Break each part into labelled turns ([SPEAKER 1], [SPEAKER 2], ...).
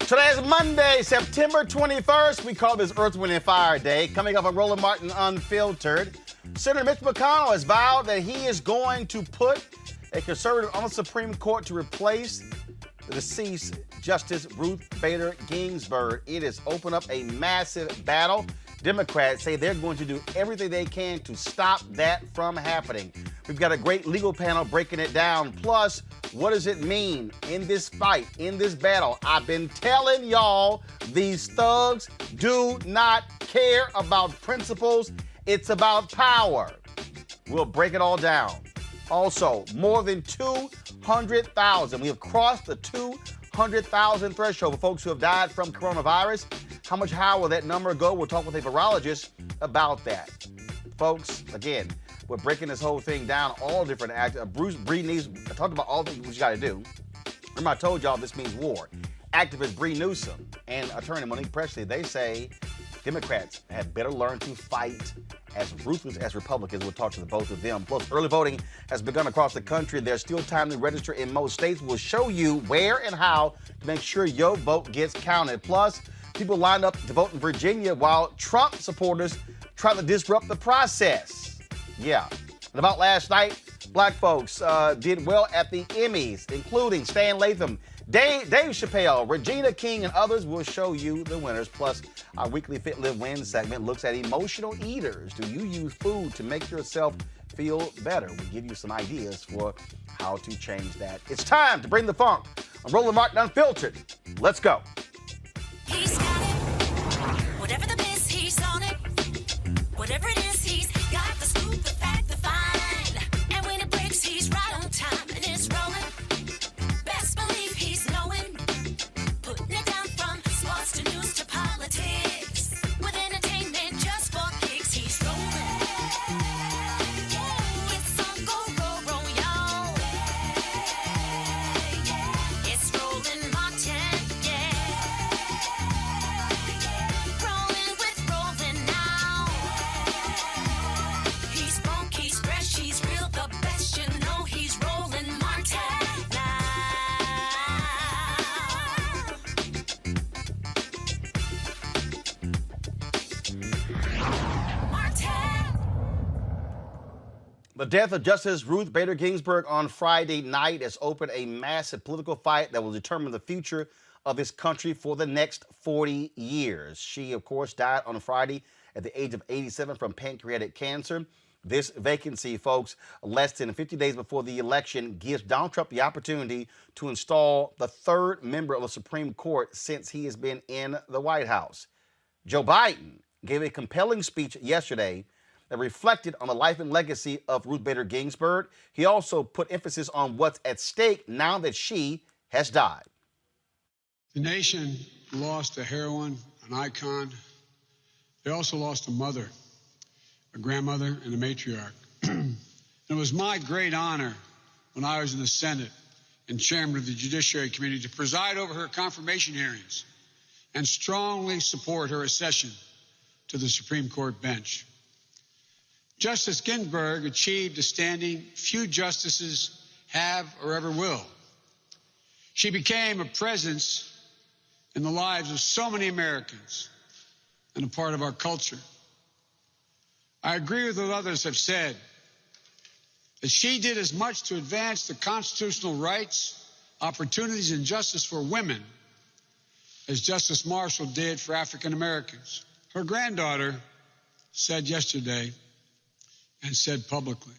[SPEAKER 1] Today is Monday, September 21st. We call this Earth, Wind, and Fire Day. Coming up on Roland Martin Unfiltered, Senator Mitch McConnell has vowed that he is going to put a conservative on the Supreme Court to replace the deceased Justice Ruth Bader Ginsburg. It has opened up a massive battle. Democrats say they're going to do everything they can to stop that from happening. We've got a great legal panel breaking it down. Plus, what does it mean in this fight, in this battle? I've been telling y'all, these thugs do not care about principles. It's about power. We'll break it all down. Also, more than 200,000. We have crossed the 200,000 threshold for folks who have died from coronavirus. How much higher will that number go? We'll talk with a virologist about that. Folks, again, we're breaking this whole thing down, all different actors. Bruce Bree needs, I talked about all the things you got to do. Remember, I told y'all this means war. Activist Bree Newsom and attorney Monique Presley, they say Democrats had better learn to fight as ruthless as Republicans. We'll talk to the both of them. Plus, early voting has begun across the country. There's still time to register in most states. We'll show you where and how to make sure your vote gets counted. Plus, people lined up to vote in Virginia while Trump supporters try to disrupt the process. Yeah. And about last night, black folks did well at the Emmys, including Stan Latham, Dave Chappelle, Regina King, and others. Will show you the winners. Plus, our weekly Fit Live Win segment looks at emotional eaters. Do you use food to make yourself feel better? We give you some ideas for how to change that. It's time to bring the funk. I'm Roland Martin Unfiltered. Let's go.
[SPEAKER 2] He's got it. Whatever the biz, he's on it. Whatever it is, he's got the scoop, the fact, the find. And when it breaks, he's right on time and it's rolling. Best believe he's knowing. Putting it down from sports to news to politics. With entertainment just for kicks, he's rolling. It's on go, y'all. It's Roland Martin, rolling with Roland now. He's funky, he's fresh, he's real, the best, you know he's Roland Martin now. Martin.
[SPEAKER 1] The death of Justice Ruth Bader Ginsburg on Friday night has opened a massive political fight that will determine the future of this country for the next 40 years. She, of course, died on Friday at the age of 87 from pancreatic cancer. This vacancy, folks, less than 50 days before the election, gives Donald Trump the opportunity to install the third member of the Supreme Court since he has been in the White House. Joe Biden gave a compelling speech yesterday that reflected on the life and legacy of Ruth Bader Ginsburg. He also put emphasis on what's at stake now that she has died.
[SPEAKER 3] The nation lost a heroine, an icon. They also lost a mother, a grandmother, and a matriarch. It was my great honor when I was in the Senate and chairman of the Judiciary Committee to preside over her confirmation hearings and strongly support her accession to the Supreme Court bench. Justice Ginsburg achieved a standing few justices have or ever will. She became a presence in the lives of so many Americans and a part of our culture. I agree with what others have said, that she did as much to advance the constitutional rights, opportunities, and justice for women as Justice Marshall did for African Americans. Her granddaughter said yesterday, and said publicly,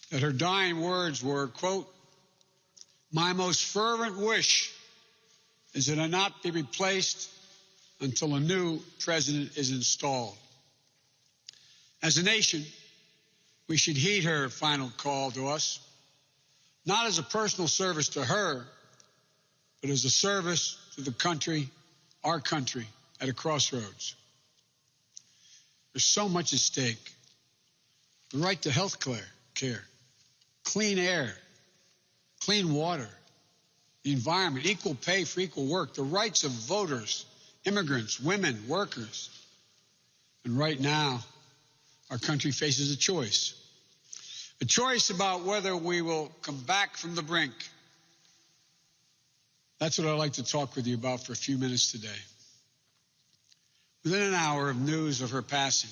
[SPEAKER 3] that her dying words were, quote, "My most fervent wish is that I not be replaced until a new president is installed." As a nation, we should heed her final call to us, not as a personal service to her, but as a service to the country, our country, at a crossroads. There's so much at stake. The right to health care, clean air, clean water, the environment, equal pay for equal work, the rights of voters, immigrants, women, workers. And right now, our country faces a choice about whether we will come back from the brink That's what I'd like to talk with you about for a few minutes today. Within an hour of news of her passing,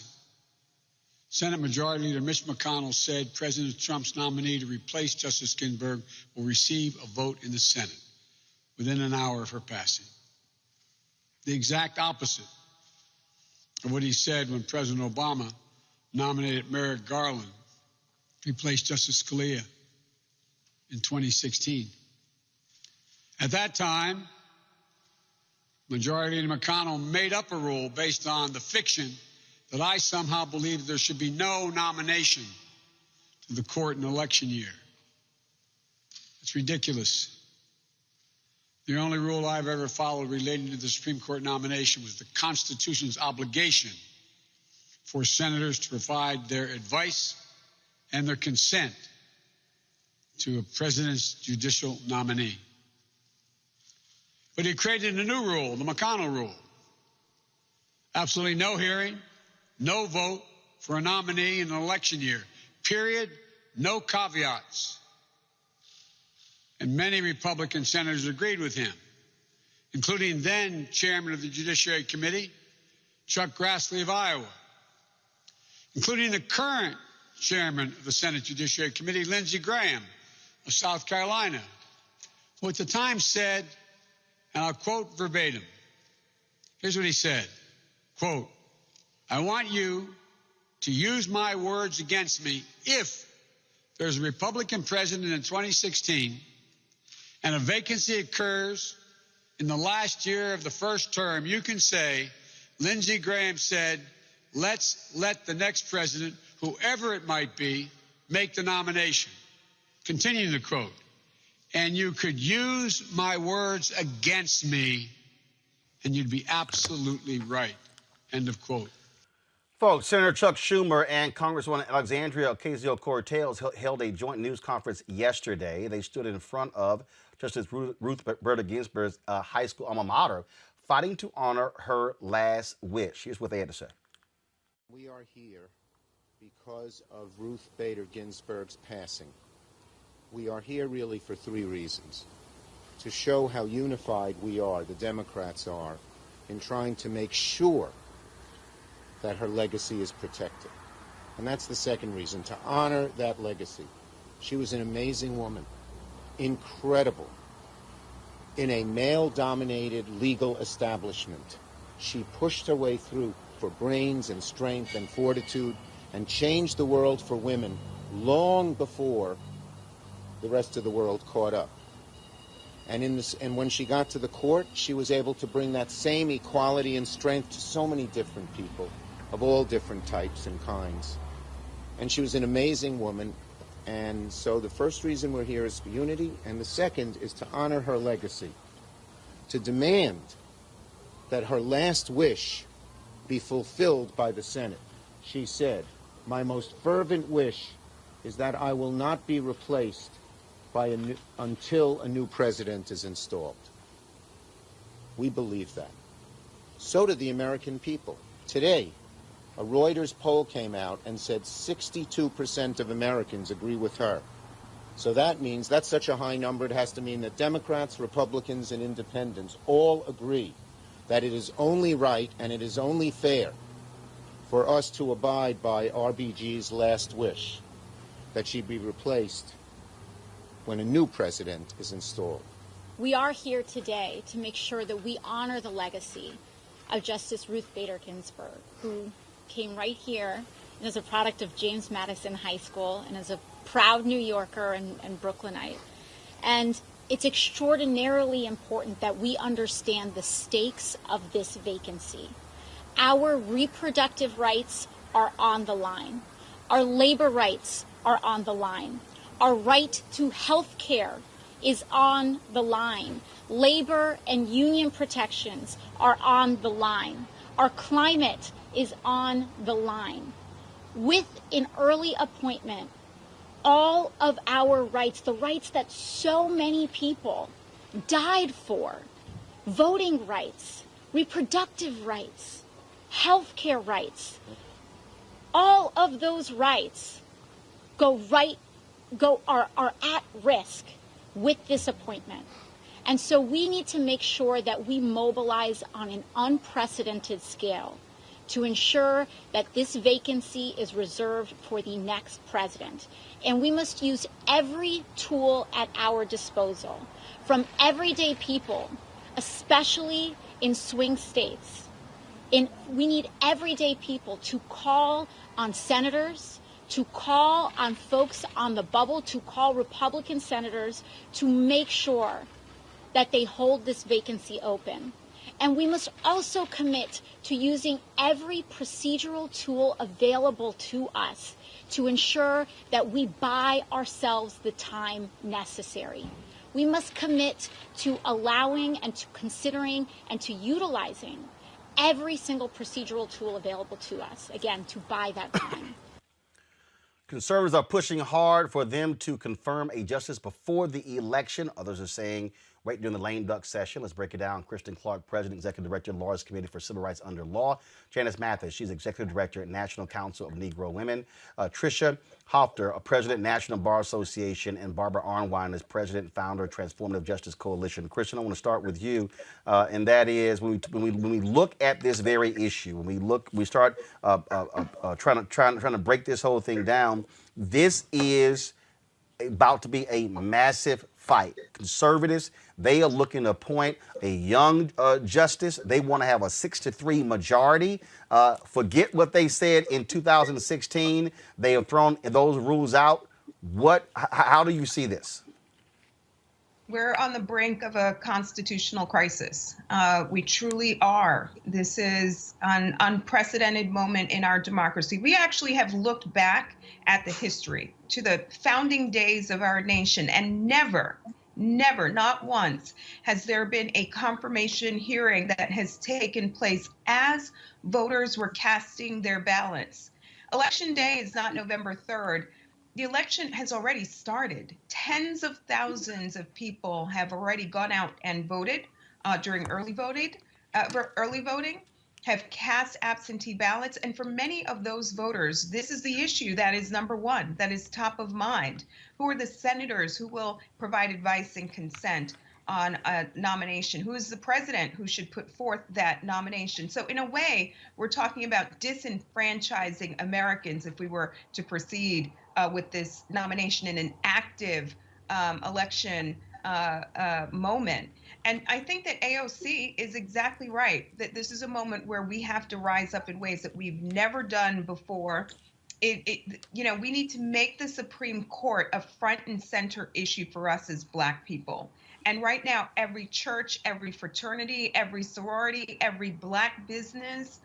[SPEAKER 3] Senate Majority Leader Mitch McConnell said President Trump's nominee to replace Justice Ginsburg will receive a vote in the Senate within an hour of her passing. The exact opposite of what he said when President Obama nominated Merrick Garland to replace Justice Scalia in 2016. At that time, Majority Leader McConnell made up a rule based on the fiction that I somehow believed there should be no nomination to the court in an election year. It's ridiculous. The only rule I've ever followed relating to the Supreme Court nomination was the Constitution's obligation for senators to provide their advice and their consent to a president's judicial nominee. But he created a new rule, the McConnell rule. Absolutely no hearing, no vote for a nominee in an election year, period, no caveats. And many Republican senators agreed with him, including then Chairman of the Judiciary Committee, Chuck Grassley of Iowa, including the current Chairman of the Senate Judiciary Committee, Lindsey Graham of South Carolina, who at the time said, and I'll quote verbatim, here's what he said, quote, "I want you to use my words against me if there's a Republican president in 2016 and a vacancy occurs in the last year of the first term, you can say, Lindsey Graham said, let's let the next president, whoever it might be, make the nomination." Continuing the quote, "And you could use my words against me, and you'd be absolutely right." End of quote.
[SPEAKER 1] Folks, Senator Chuck Schumer and Congresswoman Alexandria Ocasio-Cortez held a joint news conference yesterday. They stood in front of Justice Ruth Bader Ginsburg's high school alma mater, fighting to honor her last wish. Here's what they had to say.
[SPEAKER 4] We are here because of Ruth Bader Ginsburg's passing. We are here really for three reasons. To show how unified we are, the Democrats are, in trying to make sure that her legacy is protected. And that's the second reason, to honor that legacy. She was an amazing woman, incredible. In a male-dominated legal establishment, she pushed her way through for brains and strength and fortitude and changed the world for women long before the rest of the world caught up. And when she got to the court, she was able to bring that same equality and strength to so many different people of all different types and kinds. And she was an amazing woman. And so the first reason we're here is for unity, and the second is to honor her legacy, to demand that her last wish be fulfilled by the Senate. She said, "My most fervent wish is that I will not be replaced until a new president is installed." We believe that. So do the American people. Today, a Reuters poll came out and said 62% of Americans agree with her. So that means, that's such a high number, it has to mean that Democrats, Republicans, and Independents all agree that it is only right and it is only fair for us to abide by RBG's last wish, that she be replaced when a new president is installed.
[SPEAKER 5] We are here today to make sure that we honor the legacy of Justice Ruth Bader Ginsburg, who came right here and is a product of James Madison High School and is a proud New Yorker and Brooklynite. And it's extraordinarily important that we understand the stakes of this vacancy. Our reproductive rights are on the line. Our labor rights are on the line. Our right to health care is on the line. Labor and union protections are on the line. Our climate is on the line. With an early appointment, all of our rights, the rights that so many people died for, voting rights, reproductive rights, health care rights, all of those rights are at risk with this appointment. And so we need to make sure that we mobilize on an unprecedented scale to ensure that this vacancy is reserved for the next president. And we must use every tool at our disposal, from everyday people, especially in swing states. We need everyday people to call on senators, to call on folks on the bubble, to call Republican senators to make sure that they hold this vacancy open. And we must also commit to using every procedural tool available to us to ensure that we buy ourselves the time necessary. We must commit to allowing and to considering and to utilizing every single procedural tool available to us, again, to buy that time.
[SPEAKER 1] Conservatives are pushing hard for them to confirm a justice before the election. Others are saying wait during the lame duck session. Let's break it down. Kristen Clark, President, Executive Director, Lawyers Committee for Civil Rights Under Law. Janice Mathis, she's Executive Director at National Council of Negro Women. Tricia Hofter, President, National Bar Association, and Barbara Arnwine is President, Founder, Transformative Justice Coalition. Kristen, I want to start with you, and that is when we look at this very issue, when we start trying to break this whole thing down. This is about to be a massive fight. Conservatives, they are looking to appoint a young justice. They want to have a 6-3 majority. Forget what they said in 2016. They have thrown those rules out. How do you see this?
[SPEAKER 6] We're on the brink of a constitutional crisis. We truly are. This is an unprecedented moment in our democracy. We actually have looked back at the history to the founding days of our nation, and never, not once, has there been a confirmation hearing that has taken place as voters were casting their ballots. Election day is not November 3rd. The election has already started. Tens of thousands of people have already gone out and voted during early voting, have cast absentee ballots. And for many of those voters, this is the issue that is number one, that is top of mind. Who are the senators who will provide advice and consent on a nomination? Who is the president who should put forth that nomination? So in a way, we're talking about disenfranchising Americans if we were to proceed with this nomination in an active election moment. And I think that AOC is exactly right, that this is a moment where we have to rise up in ways that we've never done before. We need to make the Supreme Court a front and center issue for us as Black people. And right now, every church, every fraternity, every sorority, every Black business,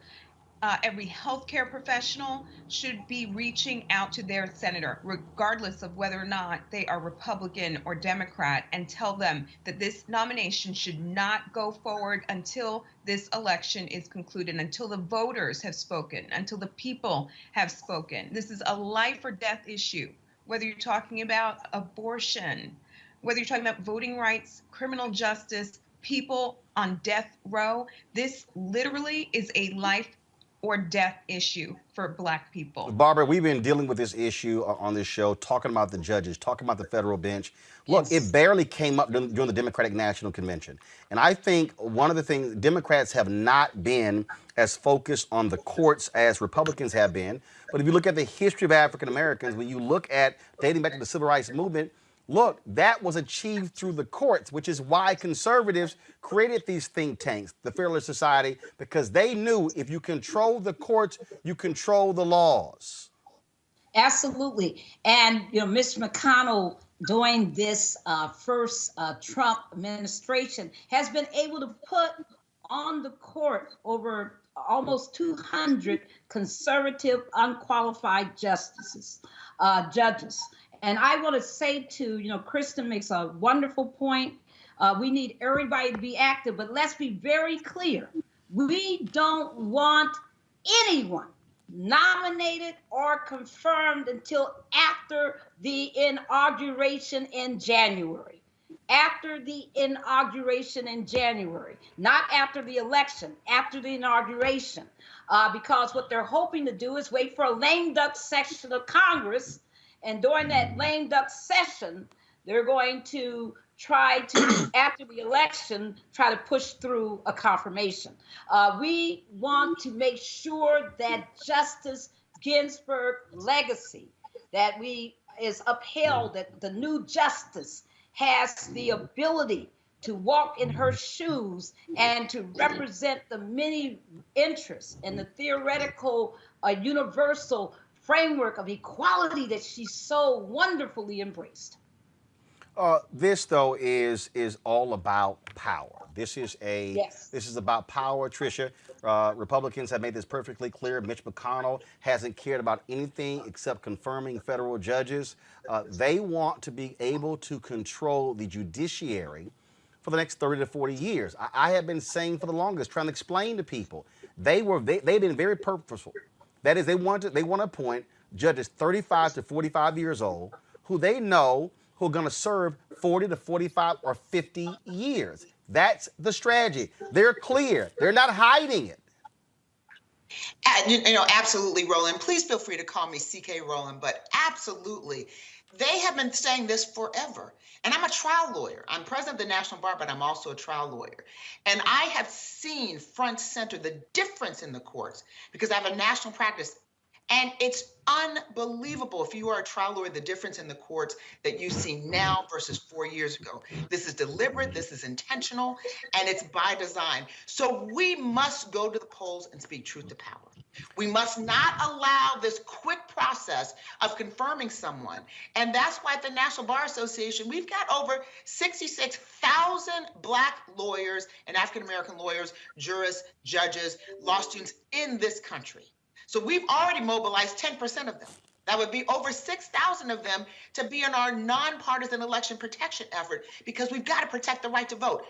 [SPEAKER 6] every healthcare professional should be reaching out to their senator, regardless of whether or not they are Republican or Democrat, and tell them that this nomination should not go forward until this election is concluded, until the voters have spoken, until the people have spoken. This is a life or death issue, whether you're talking about abortion, whether you're talking about voting rights, criminal justice, people on death row. This literally is a life or death issue for Black people.
[SPEAKER 1] Barbara, we've been dealing with this issue on this show, talking about the judges, talking about the federal bench. Look, It barely came up during the Democratic National Convention. And I think one of the things, Democrats have not been as focused on the courts as Republicans have been. But if you look at the history of African Americans, when you look at dating back to the Civil Rights Movement, look, that was achieved through the courts, which is why conservatives created these think tanks, the Fearless Society, because they knew if you control the courts, you control the laws.
[SPEAKER 7] Absolutely. And, Mr. McConnell, during this first Trump administration, has been able to put on the court over almost 200 conservative, unqualified judges. And I want to say to, Kristen makes a wonderful point. We need everybody to be active, but let's be very clear. We don't want anyone nominated or confirmed until after the inauguration in January. After the inauguration in January, not after the election, after the inauguration, because what they're hoping to do is wait for a lame duck session of Congress. And during that lame duck session, they're going to try to, after the election, try to push through a confirmation. We want to make sure that Justice Ginsburg legacy is upheld, that the new justice has the ability to walk in her shoes and to represent the many interests and the theoretical, universal framework of equality that she so wonderfully embraced.
[SPEAKER 1] This though is all about power. This is about power, Tricia. Republicans have made this perfectly clear. Mitch McConnell hasn't cared about anything except confirming federal judges. They want to be able to control the judiciary for the next 30 to 40 years. I have been saying for the longest, trying to explain to people, they've been very purposeful. That is, they want to appoint judges 35 to 45 years old who they know who are going to serve 40 to 45 or 50 years. That's the strategy. They're clear. They're not hiding it.
[SPEAKER 8] Absolutely, Roland. Please feel free to call me CK Roland, but absolutely. They have been saying this forever. And I'm a trial lawyer. I'm president of the National Bar, but I'm also a trial lawyer. And I have seen front center the difference in the courts because I have a national practice. And it's unbelievable, if you are a trial lawyer, the difference in the courts that you see now versus 4 years ago. This is deliberate, this is intentional, and it's by design. So we must go to the polls and speak truth to power. We must not allow this quick process of confirming someone. And that's why at the National Bar Association, we've got over 66,000 Black lawyers and African-American lawyers, jurists, judges, law students in this country. So we've already mobilized 10% of them. That would be over 6,000 of them to be in our nonpartisan election protection effort because we've got to protect the right to vote.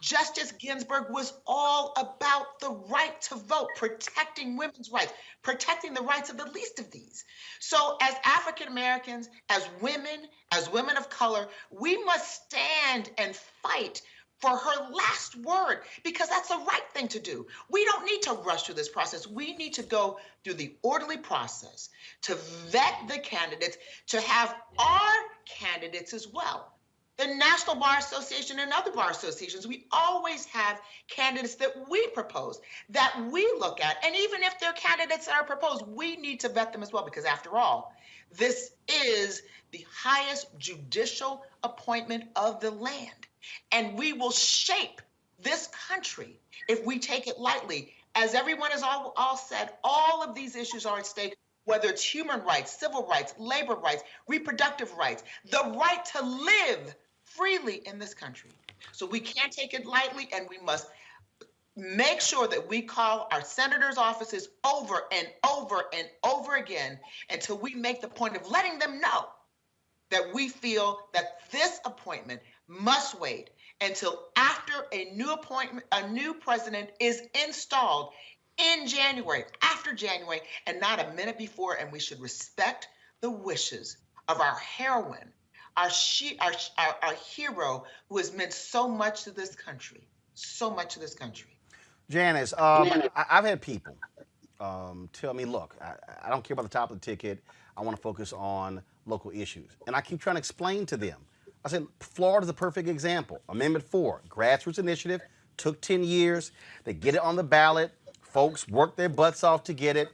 [SPEAKER 8] Justice Ginsburg was all about the right to vote, protecting women's rights, protecting the rights of the least of these. So as African Americans, as women of color, we must stand and fight for her last word, because that's the right thing to do. We don't need to rush through this process. We need to go through the orderly process to vet the candidates, to have our candidates as well. The National Bar Association and other bar associations, we always have candidates that we propose, that we look at. And even if they're candidates that are proposed, we need to vet them as well, because after all, this is the highest judicial appointment of the land. And we will shape this country if we take it lightly. As everyone has all said, all of these issues are at stake, whether it's human rights, civil rights, labor rights, reproductive rights, the right to live freely in this country. So we can't take it lightly, and we must make sure that we call our senators' offices over and over and over again until we make the point of letting them know that we feel that this appointment must wait until after a new president is installed in January, after January, and not a minute before. And we should respect the wishes of our heroine, our hero, who has meant so much to this country, so much to this country.
[SPEAKER 1] Janice, I've had people tell me, look, I don't care about the top of the ticket. I want to focus on local issues. And I keep trying to explain to them. I said, Florida's a perfect example. Amendment 4, grassroots initiative, took 10 years. They get it on the ballot. Folks work their butts off to get it.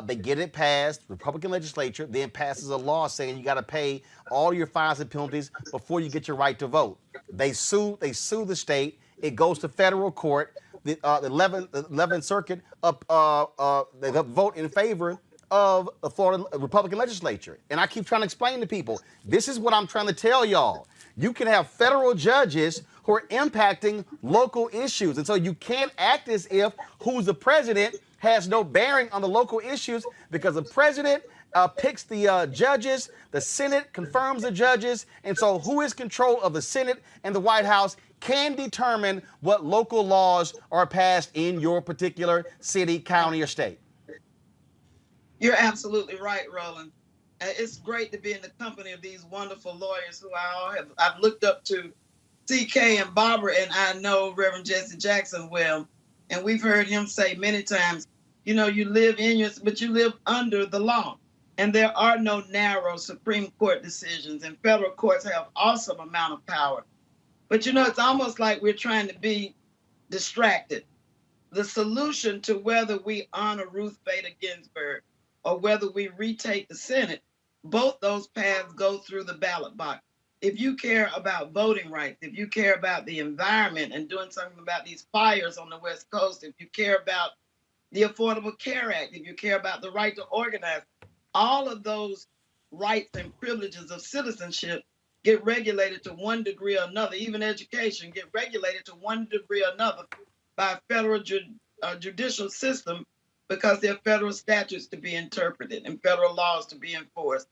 [SPEAKER 1] They get it passed. Republican legislature then passes a law saying you got to pay all your fines and penalties before you get your right to vote. They sue the state. It goes to federal court. The 11th Circuit they vote in favor of the Florida Republican legislature. And I keep trying to explain to people, this is what I'm trying to tell y'all. You can have federal judges who are impacting local issues. And so you can't act as if who's the president has no bearing on the local issues, because the president picks the judges, the Senate confirms the judges, and so who is control of the Senate and the White House can determine what local laws are passed in your particular city, county, or state.
[SPEAKER 9] You're absolutely right, Roland. It's great to be in the company of these wonderful lawyers who I've looked up to, CK and Barbara, and I know Reverend Jesse Jackson well. And we've heard him say many times, you live but you live under the law. And there are no narrow Supreme Court decisions, and federal courts have awesome amount of power. But it's almost like we're trying to be distracted. The solution to whether we honor Ruth Bader Ginsburg or whether we retake the Senate, both those paths go through the ballot box. If you care about voting rights, if you care about the environment and doing something about these fires on the West Coast, if you care about the Affordable Care Act, if you care about the right to organize, all of those rights and privileges of citizenship get regulated to one degree or another. Even education get regulated to one degree or another by a federal judicial system because there are federal statutes to be interpreted and federal laws to be enforced.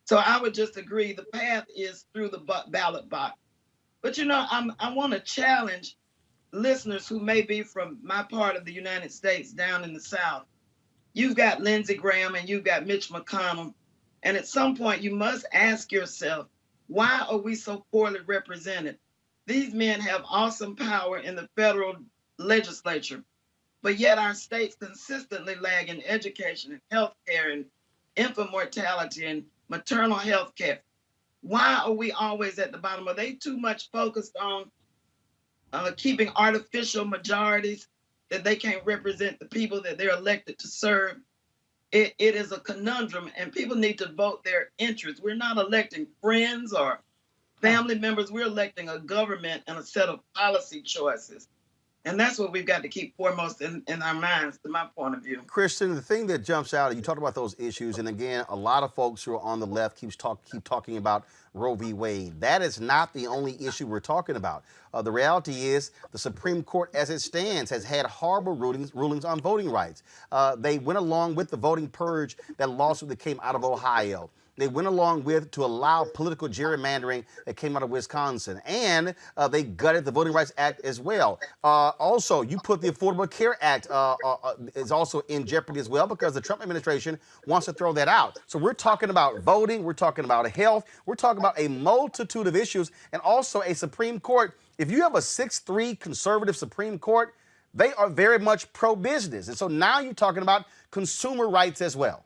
[SPEAKER 9] So I would just agree the path is through the ballot box. But I want to challenge listeners who may be from my part of the United States down in the South. You've got Lindsey Graham and you've got Mitch McConnell. And at some point you must ask yourself, why are we so poorly represented? These men have awesome power in the federal legislature, but yet our states consistently lag in education and healthcare and infant mortality and maternal health care. Why are we always at the bottom? Are they too much focused on keeping artificial majorities that they can't represent the people that they're elected to serve? It is a conundrum, and people need to vote their interests. We're not electing friends or family members. We're electing a government and a set of policy choices. And that's what we've got to keep foremost in our minds, to my point of view.
[SPEAKER 1] Kristen, the thing that jumps out, you talked about those issues, and again, a lot of folks who are on the left keep talking about Roe v. Wade. That is not the only issue we're talking about. The reality is the Supreme Court, as it stands, has had horrible rulings on voting rights. They went along with the voting purge, that lawsuit that came out of Ohio. They went along with to allow political gerrymandering that came out of Wisconsin. And they gutted the Voting Rights Act as well. Also, you put the Affordable Care Act is also in jeopardy as well because the Trump administration wants to throw that out. So we're talking about voting. We're talking about health. We're talking about a multitude of issues and also a Supreme Court. If you have a 6-3 conservative Supreme Court, they are very much pro-business. And so now you're talking about consumer rights as well.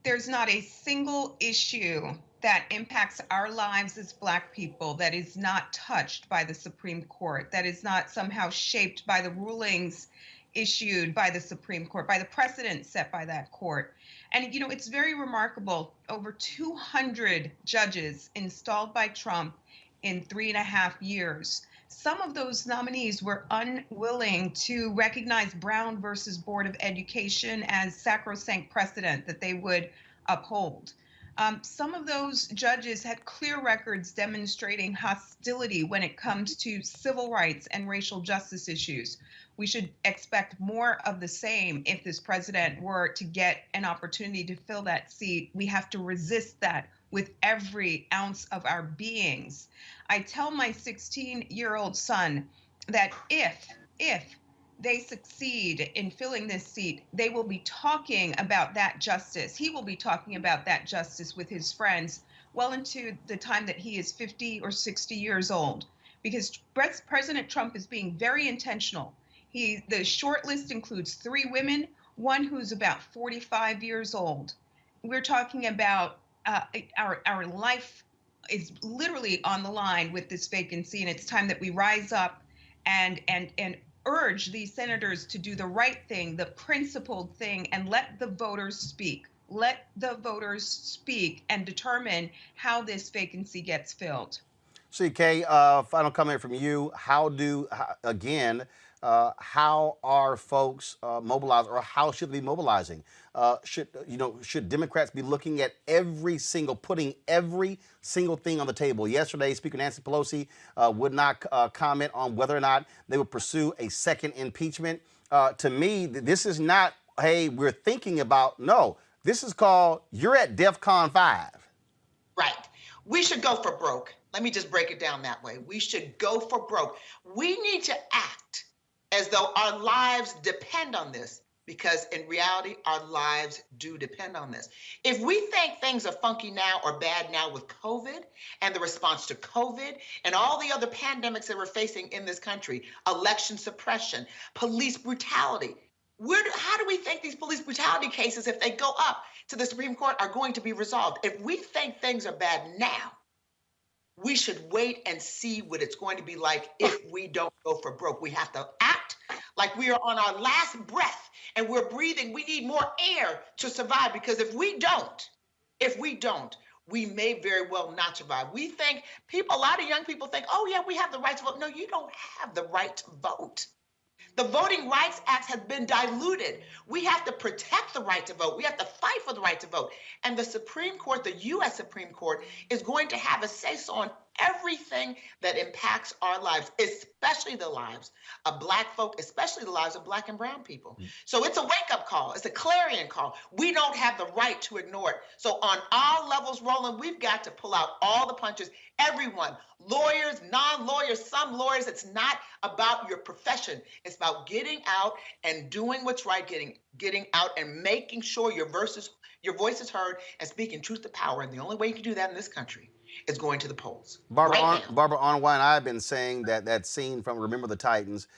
[SPEAKER 6] There's not a single issue that impacts our lives as Black people that is not touched by the Supreme Court, that is not somehow shaped by the rulings issued by the Supreme Court, by the precedent set by that court. And, it's very remarkable. Over 200 judges installed by Trump in 3.5 years. Some of those nominees were unwilling to recognize Brown versus Board of Education as sacrosanct precedent that they would uphold. Some of those judges had clear records demonstrating hostility when it comes to civil rights and racial justice issues. We should expect more of the same if this president were to get an opportunity to fill that seat. We have to resist that with every ounce of our beings. I tell my 16-year-old son that if they succeed in filling this seat, they will be talking about that justice. He will be talking about that justice with his friends well into the time that he is 50 or 60 years old, because President Trump is being very intentional. The short list includes 3 women, one who's about 45 years old. We're talking about our life is literally on the line with this vacancy, and it's time that we rise up and urge these senators to do the right thing, the principled thing, and let the voters speak. Let the voters speak and determine how this vacancy gets filled.
[SPEAKER 1] CK, final comment from you. How are folks mobilized, or how should they be mobilizing? Should Democrats be looking at putting every single thing on the table? Yesterday, Speaker Nancy Pelosi would not comment on whether or not they would pursue a second impeachment. To me, this is not, hey, we're thinking about, no, this is called, you're at DEFCON 5.
[SPEAKER 8] Right. We should go for broke. Let me just break it down that way. We should go for broke. We need to act as though our lives depend on this, because in reality, our lives do depend on this. If we think things are funky now or bad now with COVID and the response to COVID and all the other pandemics that we're facing in this country, election suppression, police brutality, how do we think these police brutality cases, if they go up to the Supreme Court, are going to be resolved? If we think things are bad now, We should wait and see what it's going to be like if we don't go for broke. We have to act like we are on our last breath and we're breathing. We need more air to survive, because if we don't, we may very well not survive. We think a lot of young people think, oh yeah, we have the right to vote. No, you don't have the right to vote. The Voting Rights Act has been diluted. We have to protect the right to vote. We have to fight for the right to vote. And the Supreme Court, the U.S. Supreme Court, is going to have a say-so on everything that impacts our lives, especially the lives of Black folk, especially the lives of Black and brown people. So it's a wake-up call. It's a clarion call. We don't have the right to ignore it. So on all levels, Roland, we've got to pull out all the punches. Everyone, lawyers, non-lawyers, some lawyers, it's not about your profession. It's about getting out and doing what's right, getting out and making sure your voice is heard and speaking truth to power. And the only way you can do that in this country is going to the polls.
[SPEAKER 1] Barbara
[SPEAKER 8] right
[SPEAKER 1] Arnwine and I have been saying that scene from Remember the Titans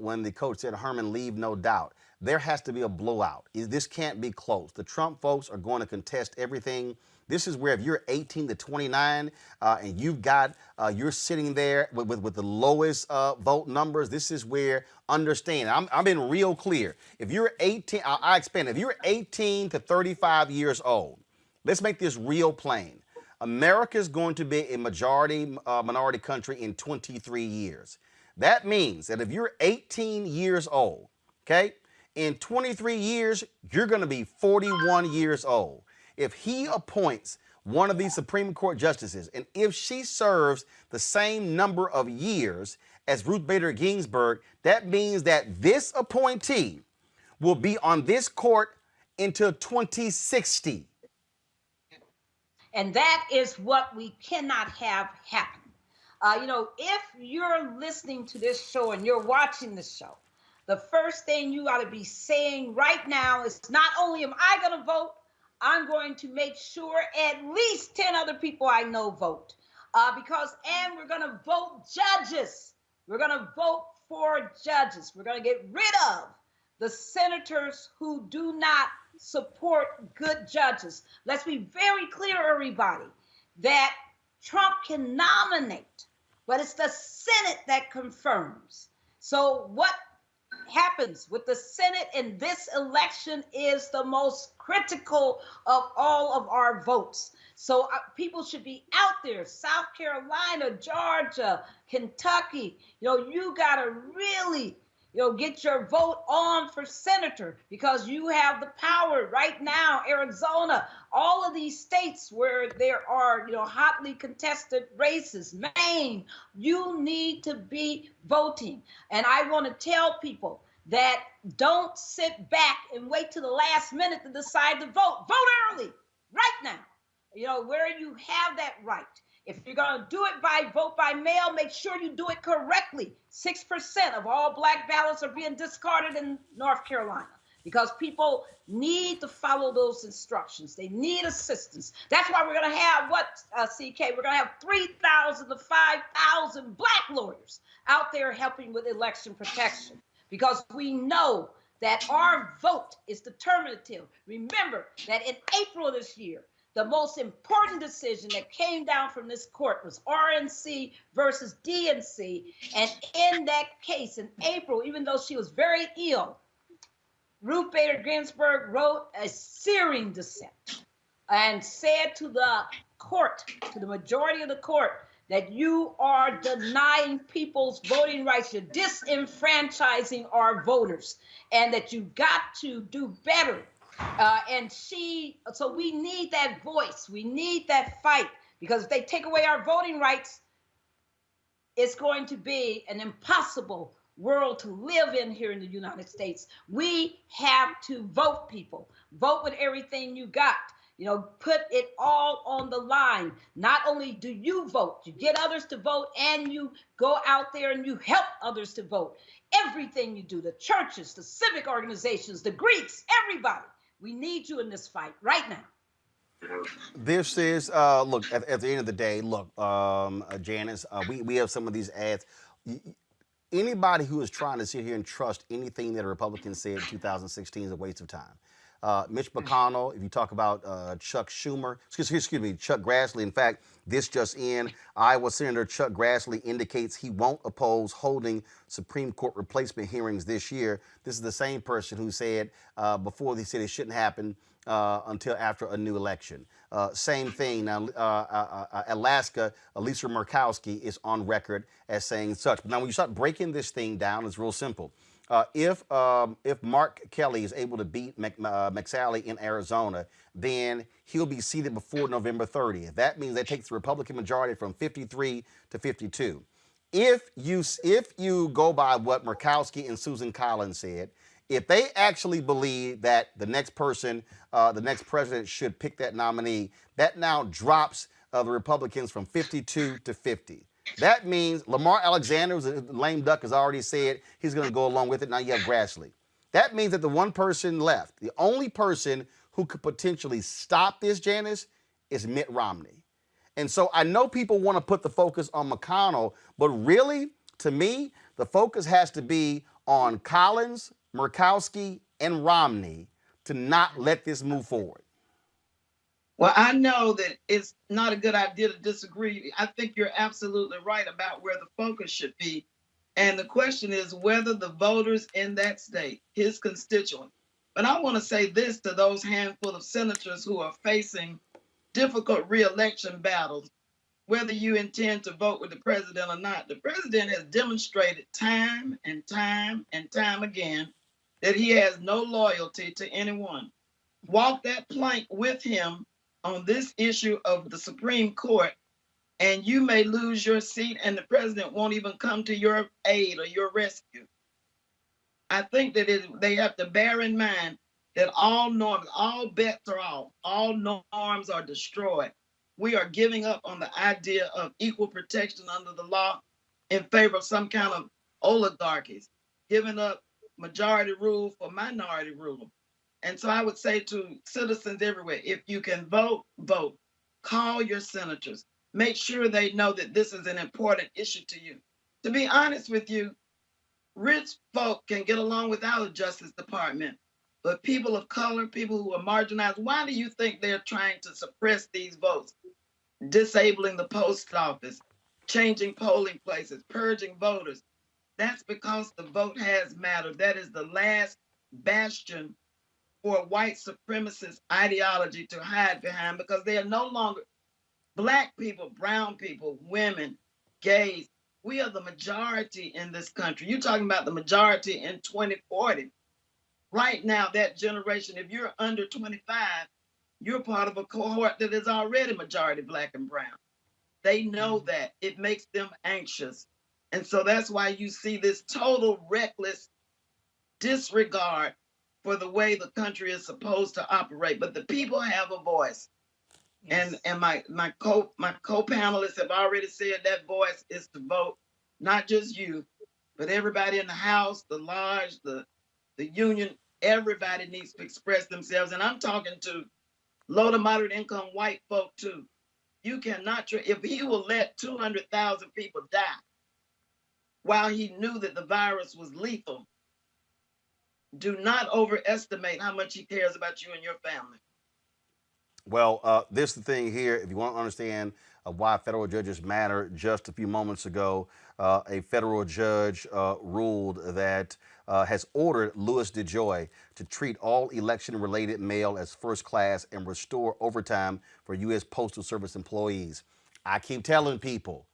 [SPEAKER 1] when the coach said, Herman, leave no doubt. There has to be a blowout. This can't be close. The Trump folks are going to contest everything. This is where if you're 18 to 29 and you're sitting there with the lowest vote numbers, this is where, understand, I'm being real clear. If you're 18, I expand, if you're 18 to 35 years old, let's make this real plain. America is going to be a minority country in 23 years. That means that if you're 18 years old, okay, in 23 years, you're going to be 41 years old. If he appoints one of these Supreme Court justices, and if she serves the same number of years as Ruth Bader Ginsburg, that means that this appointee will be on this court until 2060.
[SPEAKER 7] And that is what we cannot have happen. If you're listening to this show and you're watching this show, the first thing you ought to be saying right now is not only am I going to vote, I'm going to make sure at least 10 other people I know vote. And we're going to vote judges. We're going to vote for judges. We're going to get rid of the senators who do not support good judges. Let's be very clear, everybody, that Trump can nominate, but it's the Senate that confirms. So what happens with the Senate in this election is the most critical of all of our votes. So people should be out there, South Carolina, Georgia, Kentucky. You got to really get your vote on for senator, because you have the power right now. Arizona, all of these states where there are, hotly contested races, Maine, you need to be voting. And I want to tell people that don't sit back and wait till the last minute to decide to vote. Vote early, right now, where you have that right. If you're going to do it by vote by mail, make sure you do it correctly. 6% of all Black ballots are being discarded in North Carolina because people need to follow those instructions. They need assistance. That's why we're going to have CK? We're going to have 3,000 to 5,000 Black lawyers out there helping with election protection, because we know that our vote is determinative. Remember that in April of this year, the most important decision that came down from this court was RNC versus DNC. And in that case, in April, even though she was very ill, Ruth Bader Ginsburg wrote a searing dissent and said to the court, to the majority of the court, that you are denying people's voting rights. You're disenfranchising our voters, and that you got to do better. So we need that voice. We need that fight, because if they take away our voting rights, it's going to be an impossible world to live in here in the United States. We have to vote, people. Vote with everything you got. Put it all on the line. Not only do you vote, you get others to vote, and you go out there and you help others to vote. Everything you do, the churches, the civic organizations, the Greeks, everybody. We need you in this fight right now.
[SPEAKER 1] This is, look, at the end of the day, look, Janice, we have some of these ads. Anybody who is trying to sit here and trust anything that a Republican said in 2016 is a waste of time. Mitch McConnell, if you talk about Chuck Schumer, excuse me, Chuck Grassley. In fact, this just in, Iowa Senator Chuck Grassley indicates he won't oppose holding Supreme Court replacement hearings this year. This is the same person who said before they said it shouldn't happen until after a new election. Same thing. Now, Alaska, Lisa Murkowski is on record as saying such. But now, when you start breaking this thing down, it's real simple. If Mark Kelly is able to beat McSally in Arizona, then he'll be seated before November 30th. That means that takes the Republican majority from 53 to 52. If you go by what Murkowski and Susan Collins said, if they actually believe that the next person, the next president should pick that nominee, that now drops the Republicans from 52 to 50. That means Lamar Alexander, who's a lame duck, has already said he's going to go along with it. Now you have Grassley. That means that the one person left, the only person who could potentially stop this, Janice, is Mitt Romney. And so I know people want to put the focus on McConnell, but really, to me, the focus has to be on Collins, Murkowski, and Romney to not let this move forward.
[SPEAKER 9] Well, I know that it's not a good idea to disagree. I think you're absolutely right about where the focus should be. And the question is whether the voters in that state, his constituents, but I want to say this to those handful of senators who are facing difficult re-election battles, whether you intend to vote with the president or not. The president has demonstrated time and time and time again that he has no loyalty to anyone. Walk that plank with him on this issue of the Supreme Court, and you may lose your seat and the president won't even come to your aid or your rescue. I think that they have to bear in mind that all norms, all bets are off, all norms are destroyed. We are giving up on the idea of equal protection under the law in favor of some kind of oligarchies, giving up majority rule for minority rule. And so I would say to citizens everywhere, if you can vote, vote. Call your senators. Make sure they know that this is an important issue to you. To be honest with you, rich folk can get along without a Justice Department. But people of color, people who are marginalized, why do you think they're trying to suppress these votes? Disabling the post office, changing polling places, purging voters. That's because the vote has mattered. That is the last bastion for white supremacist ideology to hide behind, because they are no longer Black people, brown people, women, gays. We are the majority in this country. You're talking about the majority in 2040. Right now, that generation, if you're under 25, you're part of a cohort that is already majority Black and brown. They know that. It makes them anxious. And so that's why you see this total reckless disregard for the way the country is supposed to operate. But the people have a voice. Yes. And my co-panelists have already said that voice is to vote, not just you, but everybody in the House, the Lodge, the union. Everybody needs to express themselves. And I'm talking to low to moderate income white folk too. You cannot, if he will let 200,000 people die while he knew that the virus was lethal, do not overestimate how much he cares about you and your family.
[SPEAKER 1] Well, this is the thing here. If you want to understand why federal judges matter, just a few moments ago, a federal judge ruled that has ordered Louis DeJoy to treat all election-related mail as first class and restore overtime for U.S. Postal Service employees. I keep telling people,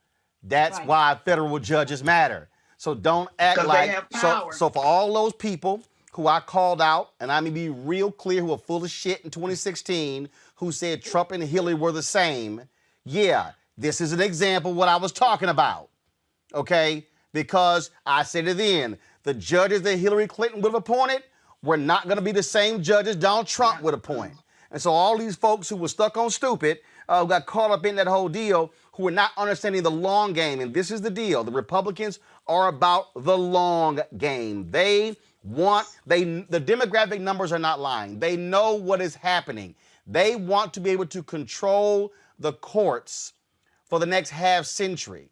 [SPEAKER 1] that's why federal judges matter. So don't act like, so for all those people who I called out, and I'm going to be real clear, who were full of shit in 2016, who said Trump and Hillary were the same, yeah, this is an example of what I was talking about, okay? Because I said it then, the judges that Hillary Clinton would have appointed were not going to be the same judges Donald Trump would appoint. And so all these folks who were stuck on stupid, who got caught up in that whole deal, who are not understanding the long game, and this is the deal, the Republicans are about the long game. The demographic numbers are not lying. They know what is happening. They want to be able to control the courts for the next half century.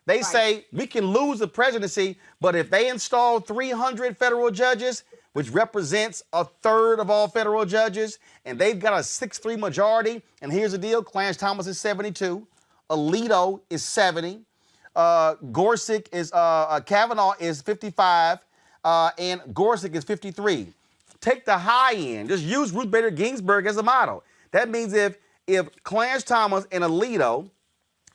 [SPEAKER 1] They say we can lose the presidency, but if they install 300 federal judges, which represents a third of all federal judges, and they've got a 6-3 majority. And here's the deal: Clarence Thomas is 72, Alito is 70, Gorsuch is Kavanaugh is 55, and Gorsuch is 53. Take the high end. Just use Ruth Bader Ginsburg as a model. That means if Clarence Thomas and Alito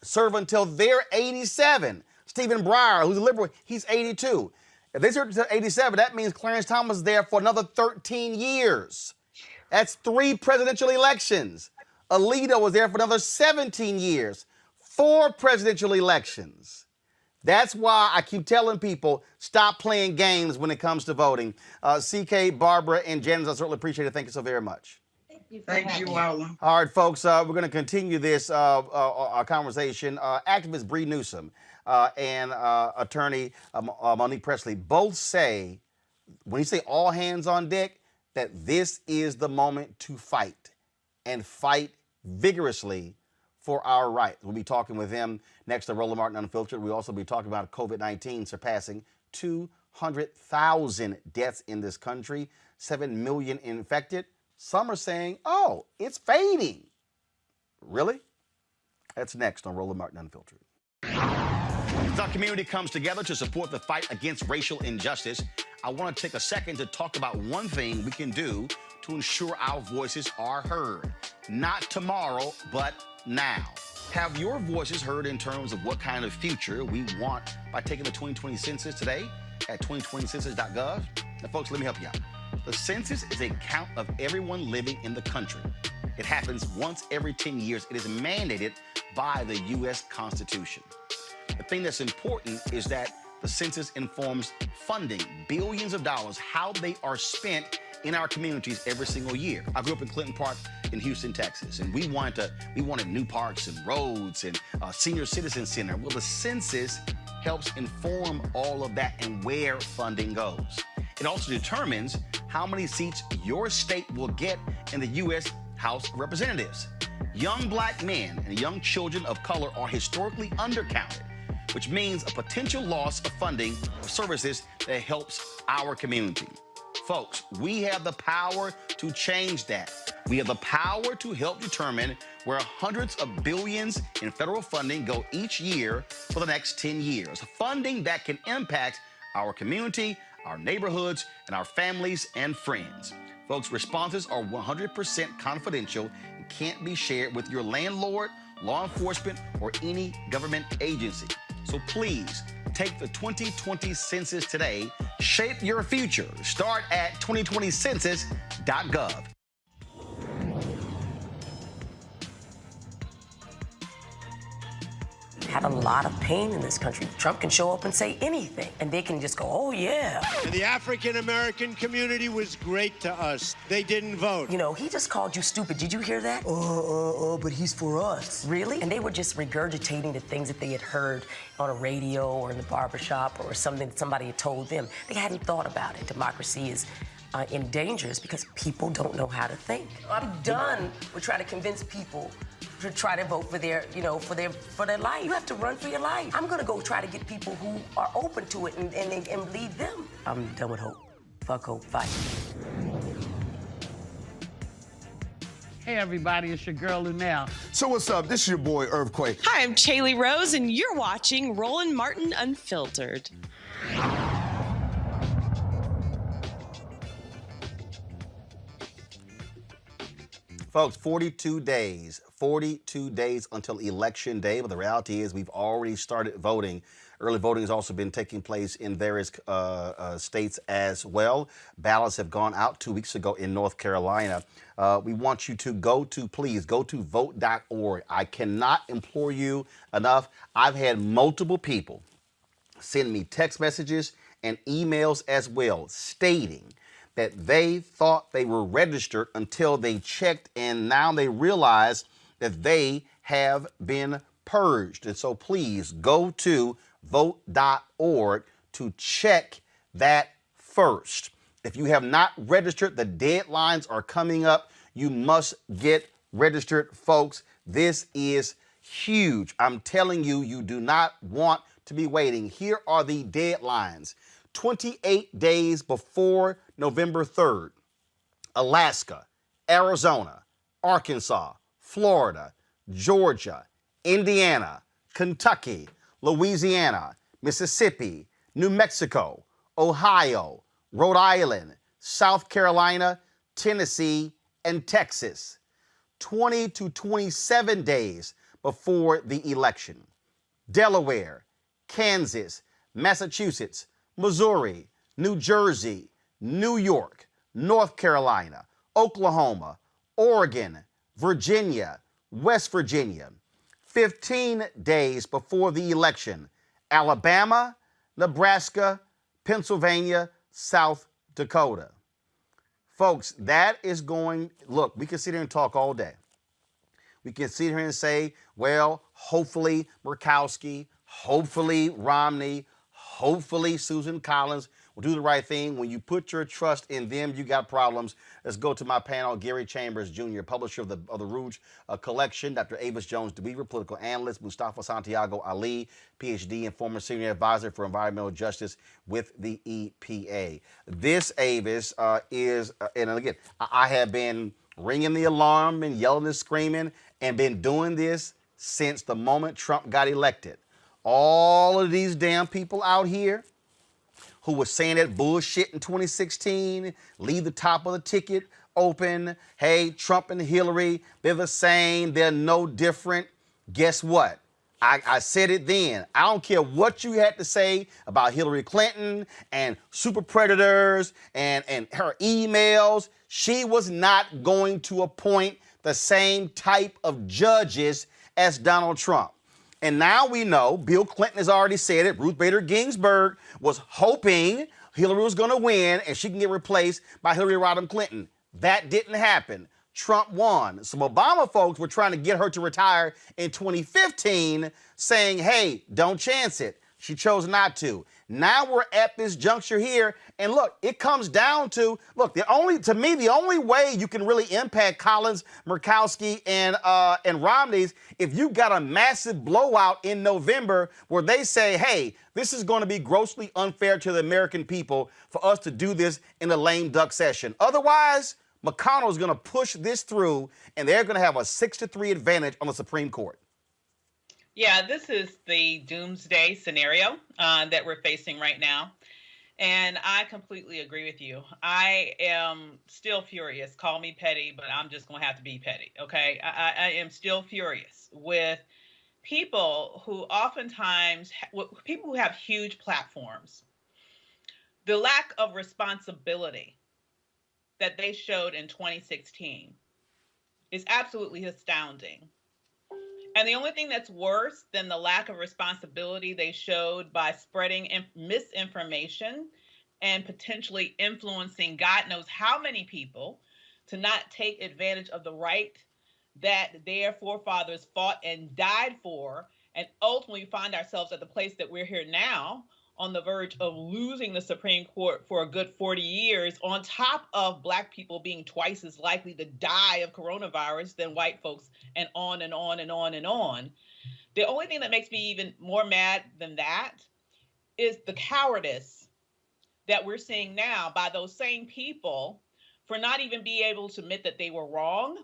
[SPEAKER 1] serve until they're 87, Stephen Breyer, who's a liberal, he's 82. If they serve until 87, that means Clarence Thomas is there for another 13 years. That's 3 presidential elections. Alito was there for another 17 years. 4 presidential elections. That's why I keep telling people, stop playing games when it comes to voting. CK, Barbara, and Janice, I certainly appreciate it. Thank you so very much.
[SPEAKER 9] Thank you, Roland.
[SPEAKER 1] All right, folks, we're going to continue this conversation. Activist Bree Newsom and attorney Monique Presley both say, when you say all hands on deck, that this is the moment to fight and fight vigorously for our rights. We'll be talking with them next to Roland Martin Unfiltered. We'll also be talking about COVID-19 surpassing 200,000 deaths in this country, 7 million infected. Some are saying, oh, it's fading. Really? That's next on Roland Martin Unfiltered. As our community comes together to support the fight against racial injustice, I want to take a second to talk about one thing we can do to ensure our voices are heard. Not tomorrow, but now. Have your voices heard in terms of what kind of future we want by taking the 2020 census today at 2020census.gov? Now, folks, let me help you out. The census is a count of everyone living in the country. It happens once every 10 years. It is mandated by the U.S. Constitution. The thing that's important is that the census informs funding, billions of dollars, how they are spent in our communities every single year. I grew up in Clinton Park in Houston, Texas, and we wanted new parks and roads and a senior citizen center. Well, the census helps inform all of that and where funding goes. It also determines how many seats your state will get in the U.S. House of Representatives. Young black men and young children of color are historically undercounted, which means a potential loss of funding for services that helps our community. Folks, we have the power to change that. We have the power to help determine where hundreds of billions in federal funding go each year for the next 10 years. Funding that can impact our community, our neighborhoods, and our families and friends. Folks, responses are 100% confidential and can't be shared with your landlord, law enforcement, or any government agency. So please, take the 2020 census today. Shape your future. Start at 2020census.gov.
[SPEAKER 10] Have a lot of pain in this country. Trump can show up and say anything, and they can just go, oh, yeah.
[SPEAKER 11] And the African-American community was great to us. They didn't vote.
[SPEAKER 10] You know, he just called you stupid. Did you hear that? But he's for us. Really? And they were just regurgitating the things that they had heard on a radio or in the barbershop or something that somebody had told them. They hadn't thought about it. Democracy is in danger because people don't know how to think. I'm done with trying to convince people to try to vote for their, for their life. You have to run for your life. I'm gonna go try to get people who are open to it and lead them. I'm done with hope. Fuck hope, fight.
[SPEAKER 12] Hey everybody, it's your girl Lunel.
[SPEAKER 13] So what's up? This is your boy Earthquake.
[SPEAKER 14] Hi, I'm Chaley Rose, and you're watching Roland Martin Unfiltered.
[SPEAKER 1] Folks, 42 days until Election Day, but the reality is we've already started voting. Early voting has also been taking place in various states as well. Ballots have gone out 2 weeks ago in North Carolina. We want you to please go to vote.org. I cannot implore you enough. I've had multiple people send me text messages and emails as well stating that they thought they were registered until they checked, and now they realize that they have been purged. And so please go to vote.org to check that first. If you have not registered, the deadlines are coming up. You must get registered, folks. This is huge. I'm telling you, you do not want to be waiting. Here are the deadlines. 28 days before November 3rd, Alaska, Arizona, Arkansas, Florida, Georgia, Indiana, Kentucky, Louisiana, Mississippi, New Mexico, Ohio, Rhode Island, South Carolina, Tennessee, and Texas. 20 to 27 days before the election. Delaware, Kansas, Massachusetts, Missouri, New Jersey, New York, North Carolina, Oklahoma, Oregon, Virginia, West Virginia. 15 days before the election, Alabama, Nebraska, Pennsylvania, South Dakota. Folks, that is look, we can sit here and talk all day. We can sit here and say, well, hopefully Murkowski, hopefully Romney, hopefully Susan Collins will do the right thing. When you put your trust in them, you got problems. Let's go to my panel. Gary Chambers, Jr., publisher of the Rouge Collection. Dr. Avis Jones-DeWeaver, political analyst. Mustafa Santiago Ali, PhD and former senior advisor for environmental justice with the EPA. This, Avis, and again, I have been ringing the alarm and yelling and screaming and been doing this since the moment Trump got elected. All of these damn people out here who was saying that bullshit in 2016, leave the top of the ticket open. Hey, Trump and Hillary, they're the same. They're no different. Guess what? I said it then. I don't care what you had to say about Hillary Clinton and super predators and her emails. She was not going to appoint the same type of judges as Donald Trump. And now we know, Bill Clinton has already said it, Ruth Bader Ginsburg was hoping Hillary was going to win and she can get replaced by Hillary Rodham Clinton. That didn't happen. Trump won. Some Obama folks were trying to get her to retire in 2015, saying, hey, don't chance it. She chose not to. Now we're at this juncture here, and look, it comes down to, look, the only way you can really impact Collins, Murkowski, and Romney's if you've got a massive blowout in November where they say, hey, this is going to be grossly unfair to the American people for us to do this in a lame duck session. Otherwise, McConnell is going to push this through, and they're going to have a 6-3 advantage on the Supreme Court.
[SPEAKER 15] Yeah, this is the doomsday scenario that we're facing right now. And I completely agree with you. I am still furious. Call me petty, but I'm just going to have to be petty, okay? I am still furious with people who oftentimes, people who have huge platforms. The lack of responsibility that they showed in 2016 is absolutely astounding. And the only thing that's worse than the lack of responsibility they showed by spreading misinformation and potentially influencing God knows how many people to not take advantage of the right that their forefathers fought and died for, and ultimately find ourselves at the place that we're here now, on the verge of losing the Supreme Court for a good 40 years, on top of Black people being twice as likely to die of coronavirus than white folks, and on and on and on and on. The only thing that makes me even more mad than that is the cowardice that we're seeing now by those same people for not even being able to admit that they were wrong,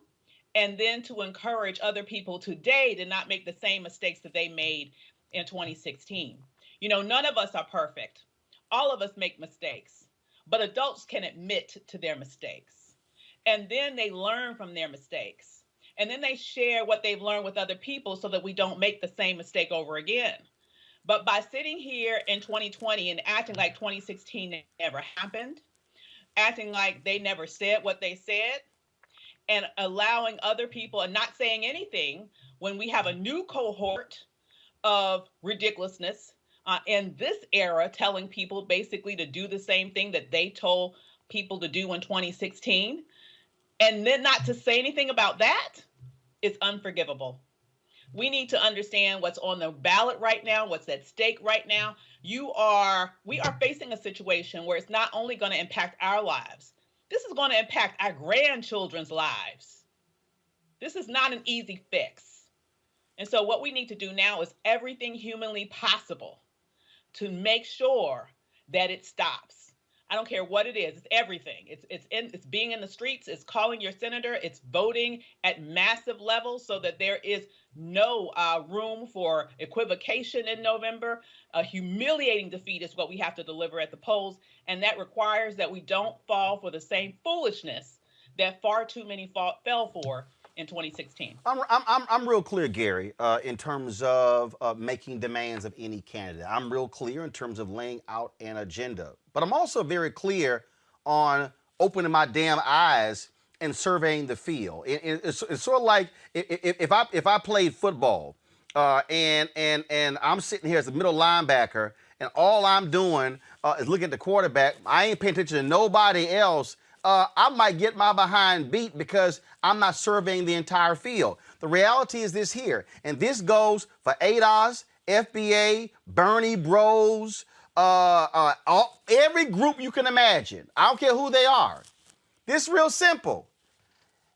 [SPEAKER 15] and then to encourage other people today to not make the same mistakes that they made in 2016. You know, none of us are perfect. All of us make mistakes, but adults can admit to their mistakes. And then they learn from their mistakes. And then they share what they've learned with other people so that we don't make the same mistake over again. But by sitting here in 2020 and acting like 2016 never happened, acting like they never said what they said, and allowing other people and not saying anything when we have a new cohort of ridiculousness in this era, telling people basically to do the same thing that they told people to do in 2016, and then not to say anything about that is unforgivable. We need to understand what's on the ballot right now, what's at stake right now. We are facing a situation where it's not only going to impact our lives, this is going to impact our grandchildren's lives. This is not an easy fix. And so what we need to do now is everything humanly possible to make sure that it stops. I don't care what it is. It's everything. It's being in the streets. It's calling your senator. It's voting at massive levels so that there is no room for equivocation in November. A humiliating defeat is what we have to deliver at the polls, and that requires that we don't fall for the same foolishness that far too many fell for in 2016.
[SPEAKER 1] I'm real clear, Gary, in terms of making demands of any candidate. I'm real clear in terms of laying out an agenda. But I'm also very clear on opening my damn eyes and surveying the field. It's sort of like if I played football and I'm sitting here as a middle linebacker and all I'm doing is looking at the quarterback. I ain't paying attention to nobody else. I might get my behind beat because I'm not surveying the entire field. The reality is this here, and this goes for ADOS, FBA, Bernie Bros, every group you can imagine. I don't care who they are. This is real simple.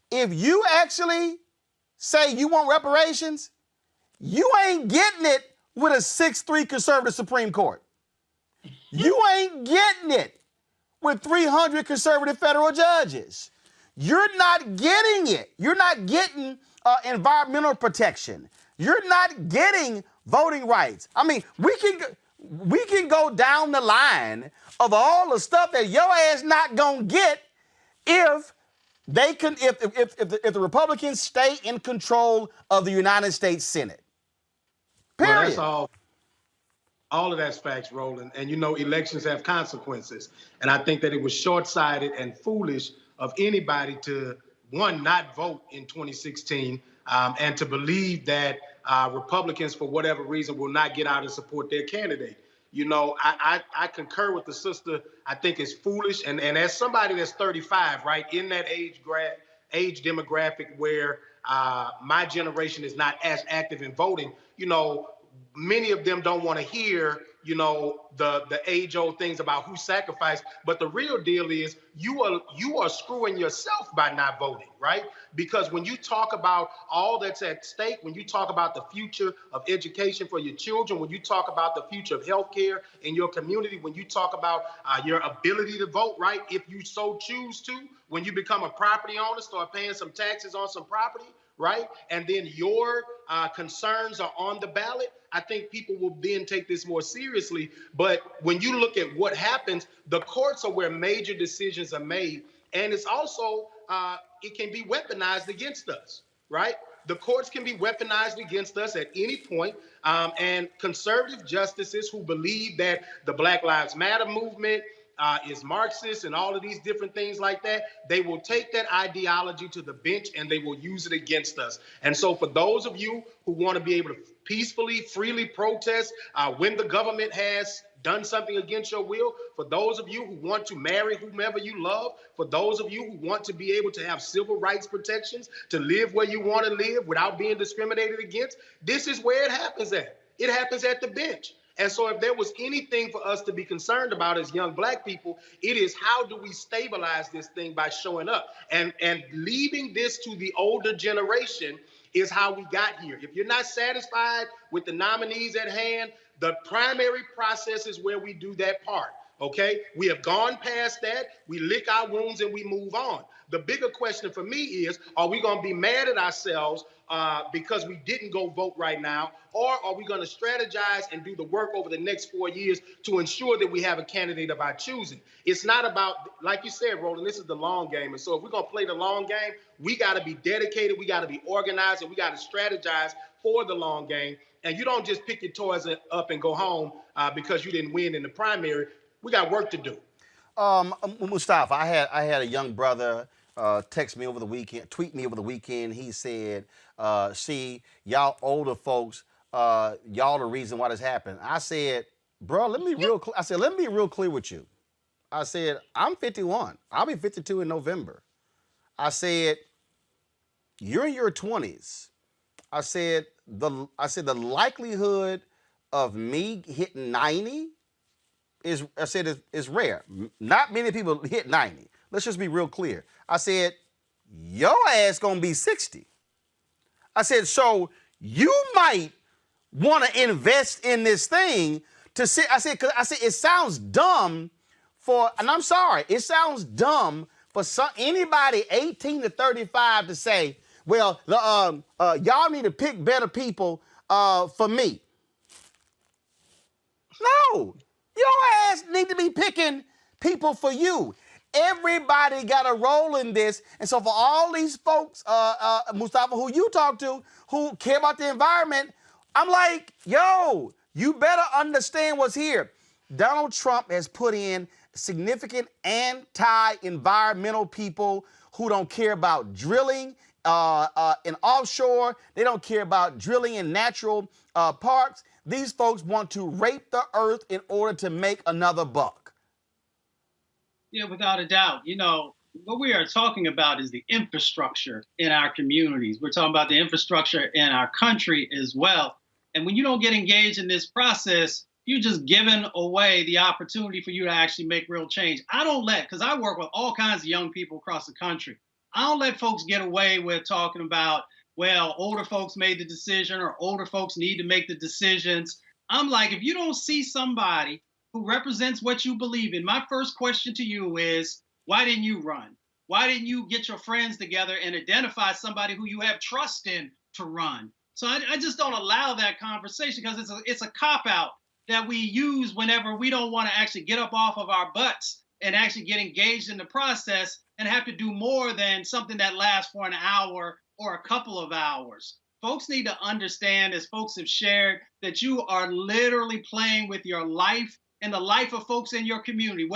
[SPEAKER 1] If you actually say you want reparations, you ain't getting it with a 6'3" conservative Supreme Court. You ain't getting it with 300 conservative federal judges. You're not getting it. You're not getting environmental protection. You're not getting voting rights. I mean, we can go down the line of all the stuff that your ass not gonna get if they can, if the Republicans stay in control of the United States Senate. Period.
[SPEAKER 16] Well, that's all of that's facts, Roland. And you know, elections have consequences. And I think that it was short-sighted and foolish of anybody to, one, not vote in 2016, and to believe that Republicans, for whatever reason, will not get out and support their candidate. You know, I concur with the sister. I think it's foolish. And as somebody that's 35, right, in that age demographic where my generation is not as active in voting, you know, many of them don't want to hear, you know, the age-old things about who sacrificed. But the real deal is you are screwing yourself by not voting, right? Because when you talk about all that's at stake, when you talk about the future of education for your children, when you talk about the future of healthcare in your community, when you talk about your ability to vote, right, if you so choose to, when you become a property owner, start paying some taxes on some property, right? And then your concerns are on the ballot, I think people will then take this more seriously. But when you look at what happens, the courts are where major decisions are made. And it's also, it can be weaponized against us, right? The courts can be weaponized against us at any point. And conservative justices who believe that the Black Lives Matter movement is Marxist and all of these different things like that, they will take that ideology to the bench and they will use it against us. And so for those of you who want to be able to peacefully, freely protest when the government has done something against your will, for those of you who want to marry whomever you love, for those of you who want to be able to have civil rights protections, to live where you want to live without being discriminated against, this is where it happens at. It happens at the bench. And so if there was anything for us to be concerned about as young Black people, it is how do we stabilize this thing by showing up? And leaving this to the older generation is how we got here. If you're not satisfied with the nominees at hand, the primary process is where we do that part, okay? We have gone past that, we lick our wounds and we move on. The bigger question for me is, are we gonna be mad at ourselves because we didn't go vote right now, or are we going to strategize and do the work over the next 4 years to ensure that we have a candidate of our choosing? It's not about, like you said, Roland, this is the long game. And so if we're going to play the long game, we got to be dedicated, we got to be organized, and we got to strategize for the long game. And you don't just pick your toys up and go home because you didn't win in the primary. We got work to do.
[SPEAKER 1] Mustafa, I had a young brother text me over the weekend, tweet me over the weekend. He said, see, y'all older folks, y'all the reason why this happened. I said, bro, let me be real clear with you. I said, I'm 51. I'll be 52 in November. I said, you're in your 20s. I said the likelihood of me hitting 90 is rare. Not many people hit 90. Let's just be real clear. I said, your ass gonna be 60. I said, so you might want to invest in this thing to sit. I said, it sounds dumb and I'm sorry, it sounds dumb for anybody 18 to 35 to say, well, y'all need to pick better people for me. No, your ass need to be picking people for you. Everybody got a role in this. And so for all these folks, Mustafa, who you talk to, who care about the environment, I'm like, yo, you better understand what's here. Donald Trump has put in significant anti-environmental people who don't care about drilling in offshore. They don't care about drilling in natural parks. These folks want to rape the earth in order to make another buck.
[SPEAKER 17] Yeah, without a doubt. You know, what we are talking about is the infrastructure in our communities. We're talking about the infrastructure in our country as well. And when you don't get engaged in this process, you're just giving away the opportunity for you to actually make real change. I don't because I work with all kinds of young people across the country. I don't let folks get away with talking about, well, older folks made the decision or older folks need to make the decisions. I'm like, if you don't see somebody who represents what you believe in, my first question to you is, why didn't you run? Why didn't you get your friends together and identify somebody who you have trust in to run? So I just don't allow that conversation because it's a cop-out that we use whenever we don't want to actually get up off of our butts and actually get engaged in the process and have to do more than something that lasts for an hour or a couple of hours. Folks need to understand, as folks have shared, that you are literally playing with your life and the life of folks in your community.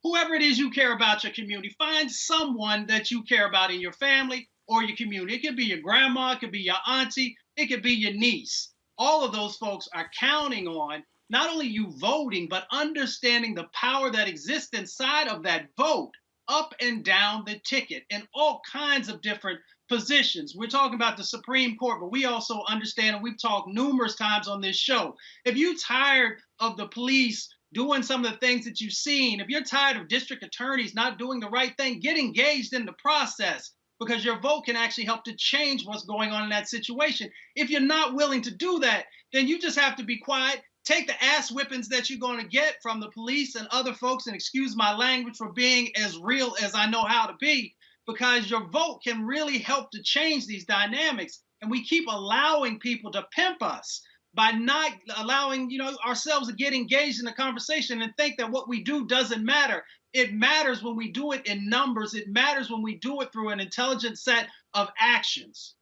[SPEAKER 17] Whoever it is you care about your community, find someone that you care about in your family or your community. It could be your grandma, it could be your auntie, it could be your niece. All of those folks are counting on not only you voting, but understanding the power that exists inside of that vote, up and down the ticket, in all kinds of different positions. We're talking about the Supreme Court, but we also understand, and we've talked numerous times on this show, if you're tired of the police doing some of the things that you've seen, if you're tired of district attorneys not doing the right thing, get engaged in the process, because your vote can actually help to change what's going on in that situation. If you're not willing to do that, then you just have to be quiet. Take the ass whippings that you're going to get from the police and other folks, and excuse my language for being as real as I know how to be, because your vote can really help to change these dynamics. And we keep allowing people to pimp us by not allowing, ourselves to get engaged in the conversation and think that what we do doesn't matter. It matters when we do it in numbers. It matters when we do it through an intelligent set of actions.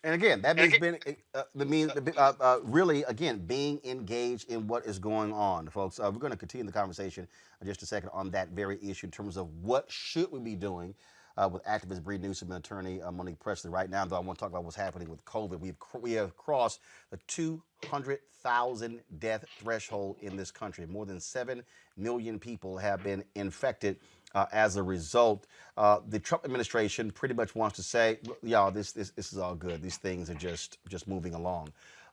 [SPEAKER 1] And again, that means really, again, being engaged in what is going on, folks. We're going to continue the conversation in just a second on that very issue in terms of what should we be doing with activist Bree Newsom and attorney Monique Presley. Right now, though, I want to talk about what's happening with COVID. We have crossed the 200,000 death threshold in this country. More than 7 million people have been infected as a result. The Trump administration pretty much wants to say, y'all, this is all good. These things are just moving along.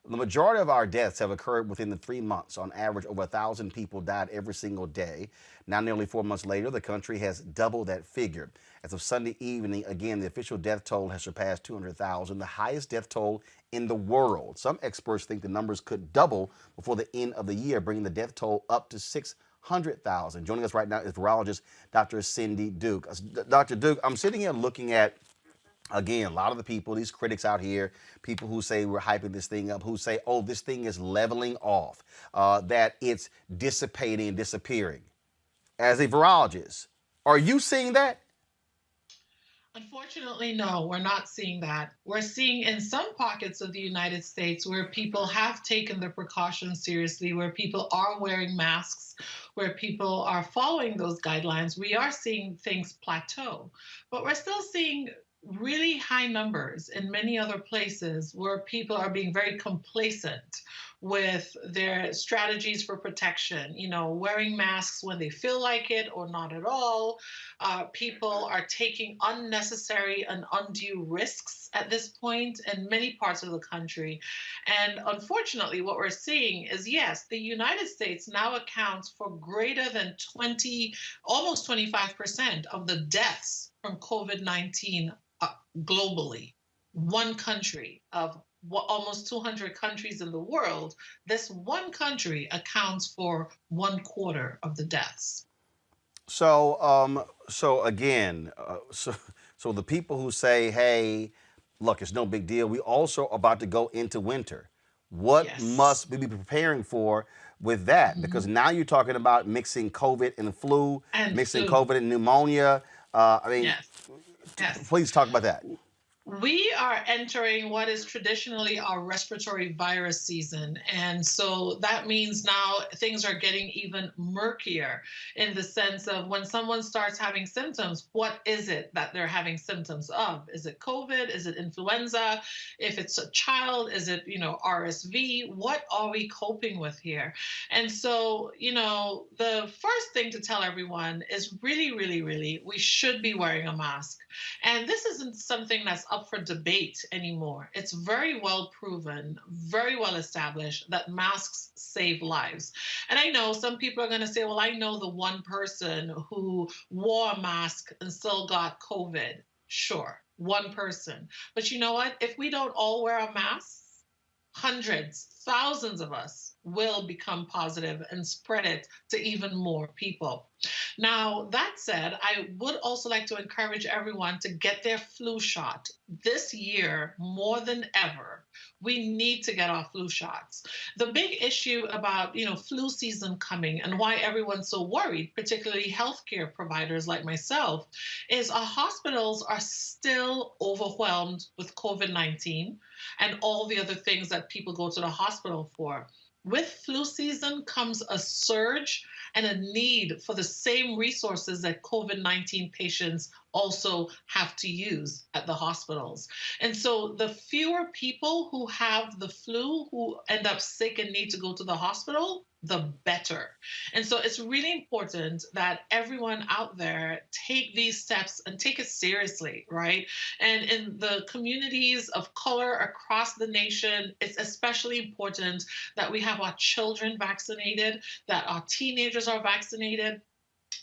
[SPEAKER 1] The majority of our deaths have occurred within the 3 months. On average, over 1,000 people died every single day. Now, nearly 4 months later, the country has doubled that figure. As of Sunday evening, again, the official death toll has surpassed 200,000, the highest death toll in the world. Some experts think the numbers could double before the end of the year, bringing the death toll up to 600,000. Joining us right now is virologist Dr. Cindy Duke. Dr. Duke, I'm sitting here looking at, again, a lot of the people, these critics out here, people who say we're hyping this thing up, who say, oh, this thing is leveling off, that it's dissipating and disappearing. As a virologist, are you seeing that?
[SPEAKER 18] Unfortunately, no, we're not seeing that. We're seeing in some pockets of the United States where people have taken the precautions seriously, where people are wearing masks, where people are following those guidelines, we are seeing things plateau. But we're still seeing really high numbers in many other places where people are being very complacent with their strategies for protection, wearing masks when they feel like it or not at all. People are taking unnecessary and undue risks at this point in many parts of the country. And unfortunately, what we're seeing is, yes, the United States now accounts for greater than almost 25% of the deaths from COVID-19 globally. One country of almost 200 countries in the world, this one country accounts for 1/4 of the deaths.
[SPEAKER 1] So again, so the people who say, "Hey, look, it's no big deal," we also are about to go into winter. What must we be preparing for with that? Because now you're talking about mixing COVID and flu, mixing COVID and pneumonia. Please talk about that.
[SPEAKER 18] We are entering what is traditionally our respiratory virus season. And so that means now things are getting even murkier in the sense of when someone starts having symptoms, what is it that they're having symptoms of? Is it COVID? Is it influenza? If it's a child, is it, RSV? What are we coping with here? And so, the first thing to tell everyone is really, really, really, we should be wearing a mask. And this isn't something that's up for debate anymore. It's very well proven, very well established that masks save lives. And I know some people are going to say, well, I know the one person who wore a mask and still got COVID. Sure, one person. But you know what? If we don't all wear a mask, hundreds, thousands of us will become positive and spread it to even more people. Now, that said, I would also like to encourage everyone to get their flu shot. This year, more than ever, we need to get our flu shots. The big issue about, flu season coming and why everyone's so worried, particularly healthcare providers like myself, is our hospitals are still overwhelmed with COVID-19 and all the other things that people go to the hospital for. With flu season comes a surge and a need for the same resources that COVID-19 patients also have to use at the hospitals. And so the fewer people who have the flu who end up sick and need to go to the hospital, the better. And so it's really important that everyone out there take these steps and take it seriously, right? And in the communities of color across the nation, it's especially important that we have our children vaccinated, that our teenagers are vaccinated,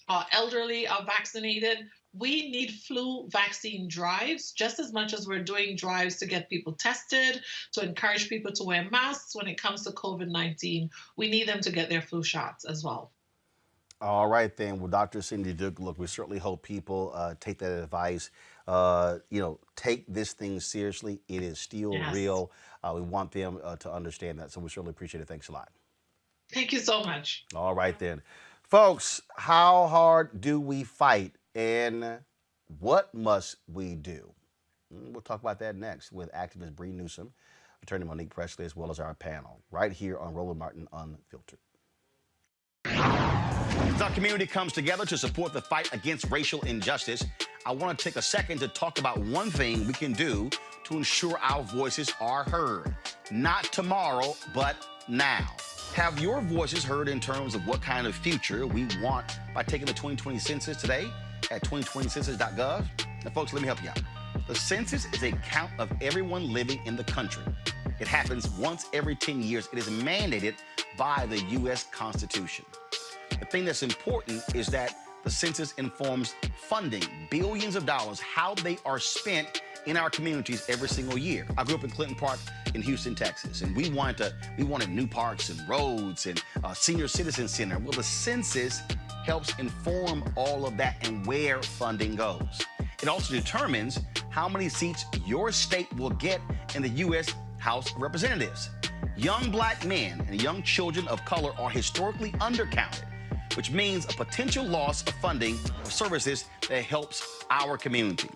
[SPEAKER 18] our elderly are vaccinated. We need flu vaccine drives just as much as we're doing drives to get people tested, to encourage people to wear masks when it comes to COVID-19. We need them to get their flu shots as well.
[SPEAKER 1] All right, then. Well, Dr. Cindy Duke, look, we certainly hope people take that advice. Take this thing seriously. It is still real. We want them to understand that. So we certainly appreciate it. Thanks a lot.
[SPEAKER 18] Thank you so much.
[SPEAKER 1] All right, then. Folks, how hard do we fight? And what must we do? We'll talk about that next with activist Bree Newsom, attorney Monique Presley, as well as our panel, right here on Roland Martin Unfiltered. As our community comes together to support the fight against racial injustice, I want to take a second to talk about one thing we can do to ensure our voices are heard. Not tomorrow, but now. Have your voices heard in terms of what kind of future we want by taking the 2020 census today at 2020census.gov? Now, folks, let me help you out. The census is a count of everyone living in the country. It happens once every 10 years. It is mandated by the U.S. Constitution. The thing that's important is that the census informs funding, billions of dollars, how they are spent in our communities every single year. I grew up in Clinton Park in Houston, Texas, and we wanted new parks and roads and a senior citizen center. Well, the census helps inform all of that and where funding goes. It also determines how many seats your state will get in the U.S. House of Representatives. Young black men and young children of color are historically undercounted, which means a potential loss of funding for services that helps our community.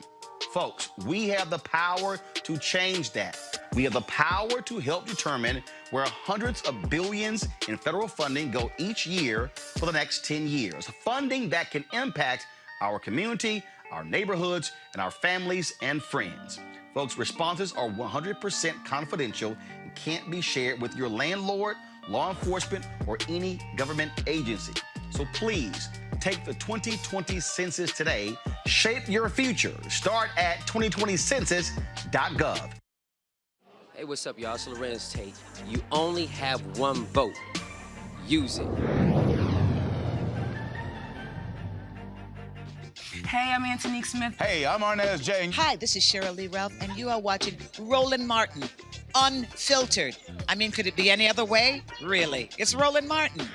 [SPEAKER 1] Folks, we have the power to change that. We have the power to help determine where hundreds of billions in federal funding go each year for the next 10 years. Funding that can impact our community, our neighborhoods, and our families and friends. Folks, responses are 100% confidential and can't be shared with your landlord, law enforcement, or any government agency. So please, take the 2020 census today. Shape your future. Start at 2020census.gov.
[SPEAKER 19] Hey, what's up, y'all? It's Lorenz Tate. You only have one vote. Use it.
[SPEAKER 20] Hey, I'm Antonique Smith.
[SPEAKER 21] Hey, I'm Arnez J.
[SPEAKER 22] Hi, this is Cheryl Lee Ralph, and you are watching Roland Martin Unfiltered. I mean, could it be any other way? Really? It's Roland Martin.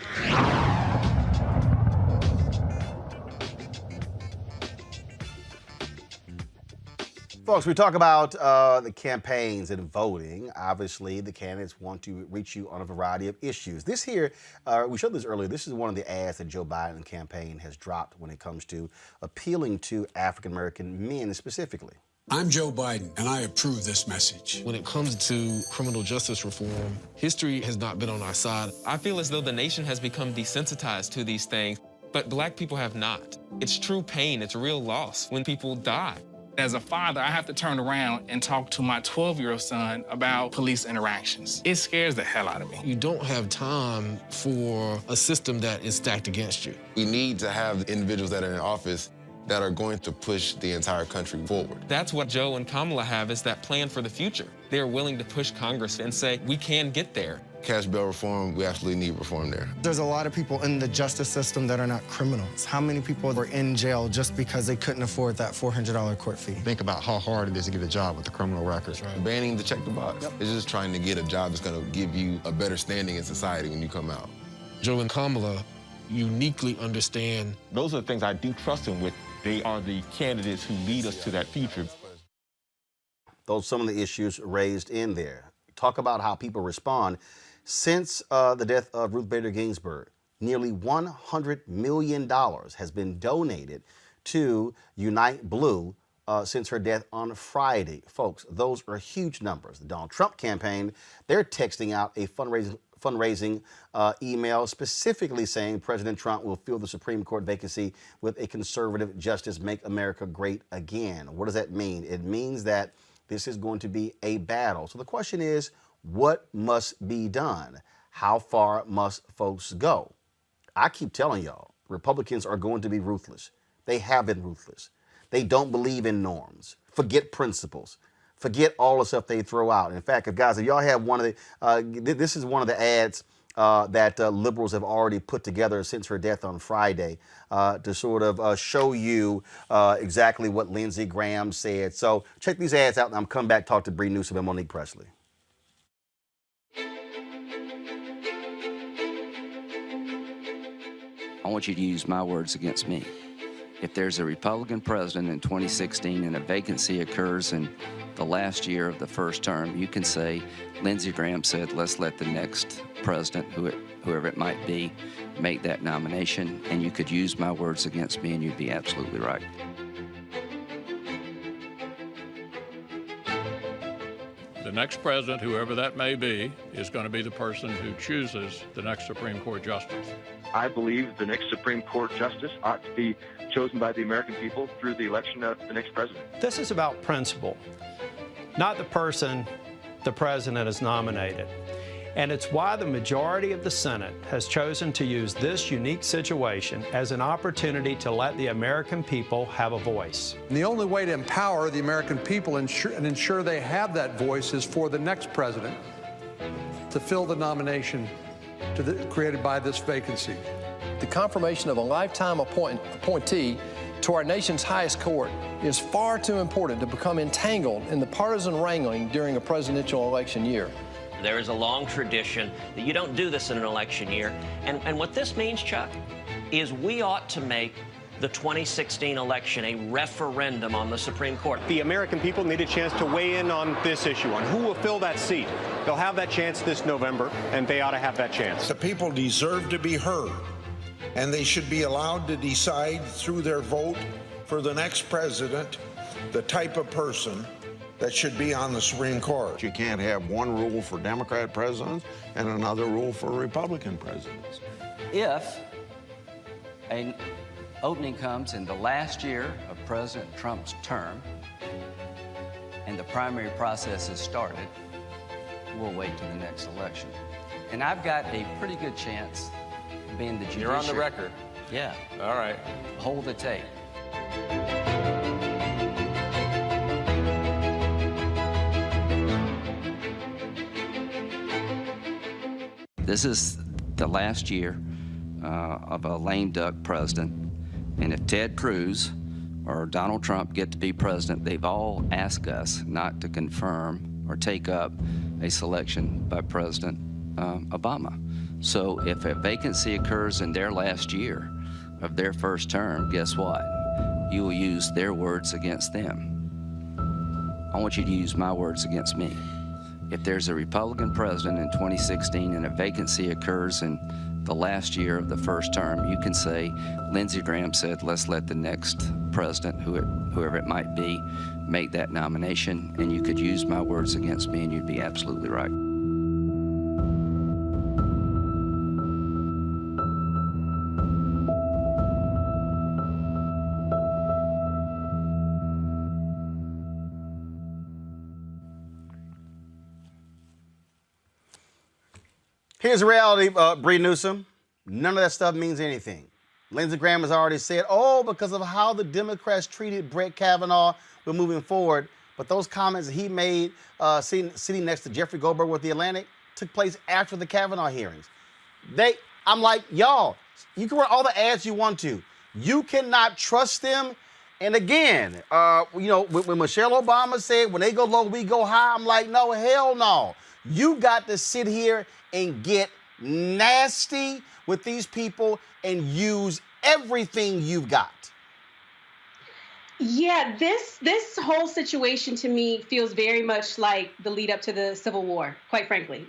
[SPEAKER 1] Folks, we talk about the campaigns and voting. Obviously, the candidates want to reach you on a variety of issues. This here, we showed this earlier, this is one of the ads that Joe Biden campaign has dropped when it comes to appealing to African-American men specifically.
[SPEAKER 2] I'm Joe Biden, and I approve this message.
[SPEAKER 21] When it comes to criminal justice reform, history has not been on our side.
[SPEAKER 23] I feel as though the nation has become desensitized to these things, but Black people have not. It's true pain, it's real loss when people die.
[SPEAKER 24] As a father, I have to turn around and talk to my 12-year-old son about police interactions. It scares the hell out of me.
[SPEAKER 21] You don't have time for a system that is stacked against you.
[SPEAKER 25] We need to have individuals that are in office that are going to push the entire country forward.
[SPEAKER 23] That's what Joe and Kamala have, is that plan for the future. They're willing to push Congress and say, we can get there.
[SPEAKER 25] Cash bail reform, we absolutely need reform there.
[SPEAKER 26] There's a lot of people in the justice system that are not criminals. How many people were in jail just because they couldn't afford that $400 court fee?
[SPEAKER 25] Think about how hard it is to get a job with the criminal records. Right. Banning the check the box. It's just trying to get a job that's gonna give you a better standing in society when you come out.
[SPEAKER 21] Joe and Kamala uniquely understand.
[SPEAKER 27] Those are the things I do trust them with. They are the candidates who lead us to that future.
[SPEAKER 1] Those are some of the issues raised in there. Talk about how people respond. Since the death of Ruth Bader Ginsburg, nearly $100 million has been donated to Unite Blue since her death on Friday. Folks, those are huge numbers. The Donald Trump campaign, they're texting out a fundraising email specifically saying President Trump will fill the Supreme Court vacancy with a conservative justice, make America great again. What does that mean? It means that this is going to be a battle. So the question is, what must be done? How far must folks go? I keep telling y'all, Republicans are going to be ruthless. They have been ruthless. They don't believe in norms. Forget principles. Forget all the stuff they throw out. In fact, guys, if y'all have one of the, this is one of the ads that liberals have already put together since her death on Friday to sort of show you exactly what Lindsey Graham said. So check these ads out, and I'm coming back to talk to Bree Newsom and Monique Presley.
[SPEAKER 28] I want you to use my words against me. If there's a Republican president in 2016 and a vacancy occurs in the last year of the first term, you can say, Lindsey Graham said, let's let the next president, whoever it might be, make that nomination, and you could use my words against me and you'd be absolutely right.
[SPEAKER 29] The next president, whoever that may be, is going to be the person who chooses the next Supreme Court justice.
[SPEAKER 30] I believe the next Supreme Court justice ought to be chosen by the American people through the election of the next president.
[SPEAKER 31] This is about principle, not the person the president has nominated. And it's why the majority of the Senate has chosen to use this unique situation as an opportunity to let the American people have a voice.
[SPEAKER 32] And the only way to empower the American people and ensure they have that voice is for the next president to fill the nomination created by this vacancy.
[SPEAKER 33] The confirmation of a lifetime appointee to our nation's highest court is far too important to become entangled in the partisan wrangling during a presidential election year.
[SPEAKER 34] There is a long tradition that you don't do this in an election year. And what this means, Chuck, is we ought to make the 2016 election a referendum on the Supreme Court.
[SPEAKER 35] The American people need a chance to weigh in on this issue, on who will fill that seat. They'll have that chance this November, and they ought to have that chance.
[SPEAKER 36] The people deserve to be heard, and they should be allowed to decide through their vote for the next president the type of person that should be on the Supreme Court.
[SPEAKER 37] You can't have one rule for Democrat presidents and another rule for Republican presidents.
[SPEAKER 28] If an opening comes in the last year of President Trump's term and the primary process is started, we'll wait till the next election. And I've got a pretty good chance of being the judiciary.
[SPEAKER 34] You're on the record.
[SPEAKER 28] Yeah.
[SPEAKER 34] All right.
[SPEAKER 28] Hold the tape. This is the last year of a lame duck president. And if Ted Cruz or Donald Trump get to be president, they've all asked us not to confirm or take up a selection by President Obama. So if a vacancy occurs in their last year of their first term, guess what? You will use their words against them. I want you to use my words against me. If there's a Republican president in 2016 and a vacancy occurs in the last year of the first term, you can say, Lindsey Graham said, let's let the next president, whoever it might be, make that nomination, and you could use my words against me, and you'd be absolutely right.
[SPEAKER 1] Here's the reality, Bree Newsom. None of that stuff means anything. Lindsey Graham has already said, oh, because of how the Democrats treated Brett Kavanaugh, we're moving forward. But those comments he made sitting next to Jeffrey Goldberg with The Atlantic took place after the Kavanaugh hearings. I'm like, y'all, you can run all the ads you want to. You cannot trust them. And again, when Michelle Obama said, when they go low, we go high, I'm like, no, hell no. You got to sit here and get nasty with these people and use everything you've got.
[SPEAKER 3] Yeah, this whole situation to me feels very much like the lead up to the Civil War, quite frankly,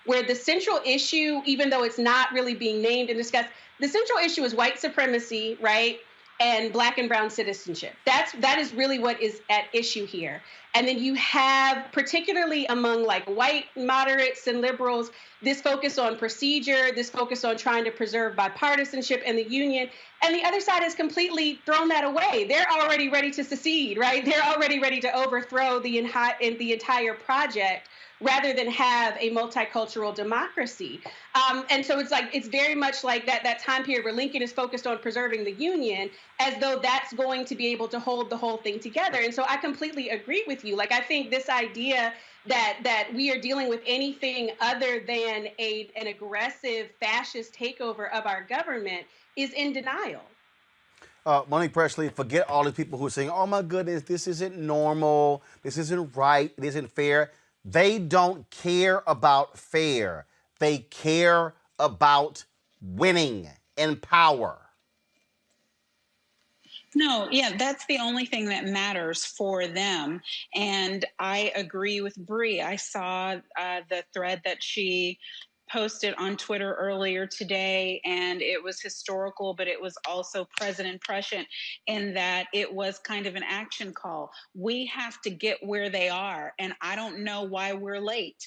[SPEAKER 3] where the central issue, even though it's not really being named and discussed, the central issue is white supremacy, right? And Black and brown citizenship. That is really what is at issue here. And then you have, particularly among like white moderates and liberals, this focus on procedure, this focus on trying to preserve bipartisanship and the union. And the other side has completely thrown that away. They're already ready to secede, right? They're already ready to overthrow the entire project, rather than have a multicultural democracy. And so it's very much like that time period where Lincoln is focused on preserving the Union, as though that's going to be able to hold the whole thing together. And so I completely agree with you. Like, I think this idea that we are dealing with anything other than an aggressive fascist takeover of our government is in denial.
[SPEAKER 1] Monique Presley, forget all the people who are saying, oh my goodness, this isn't normal, this isn't right, it isn't fair. They don't care about fair. They care about winning and power.
[SPEAKER 4] No, yeah, that's the only thing that matters for them. And I agree with Bree. I saw the thread that she posted on Twitter earlier today, and it was historical, but it was also present in that it was kind of an action call. We have to get where they are, and I don't know why we're late.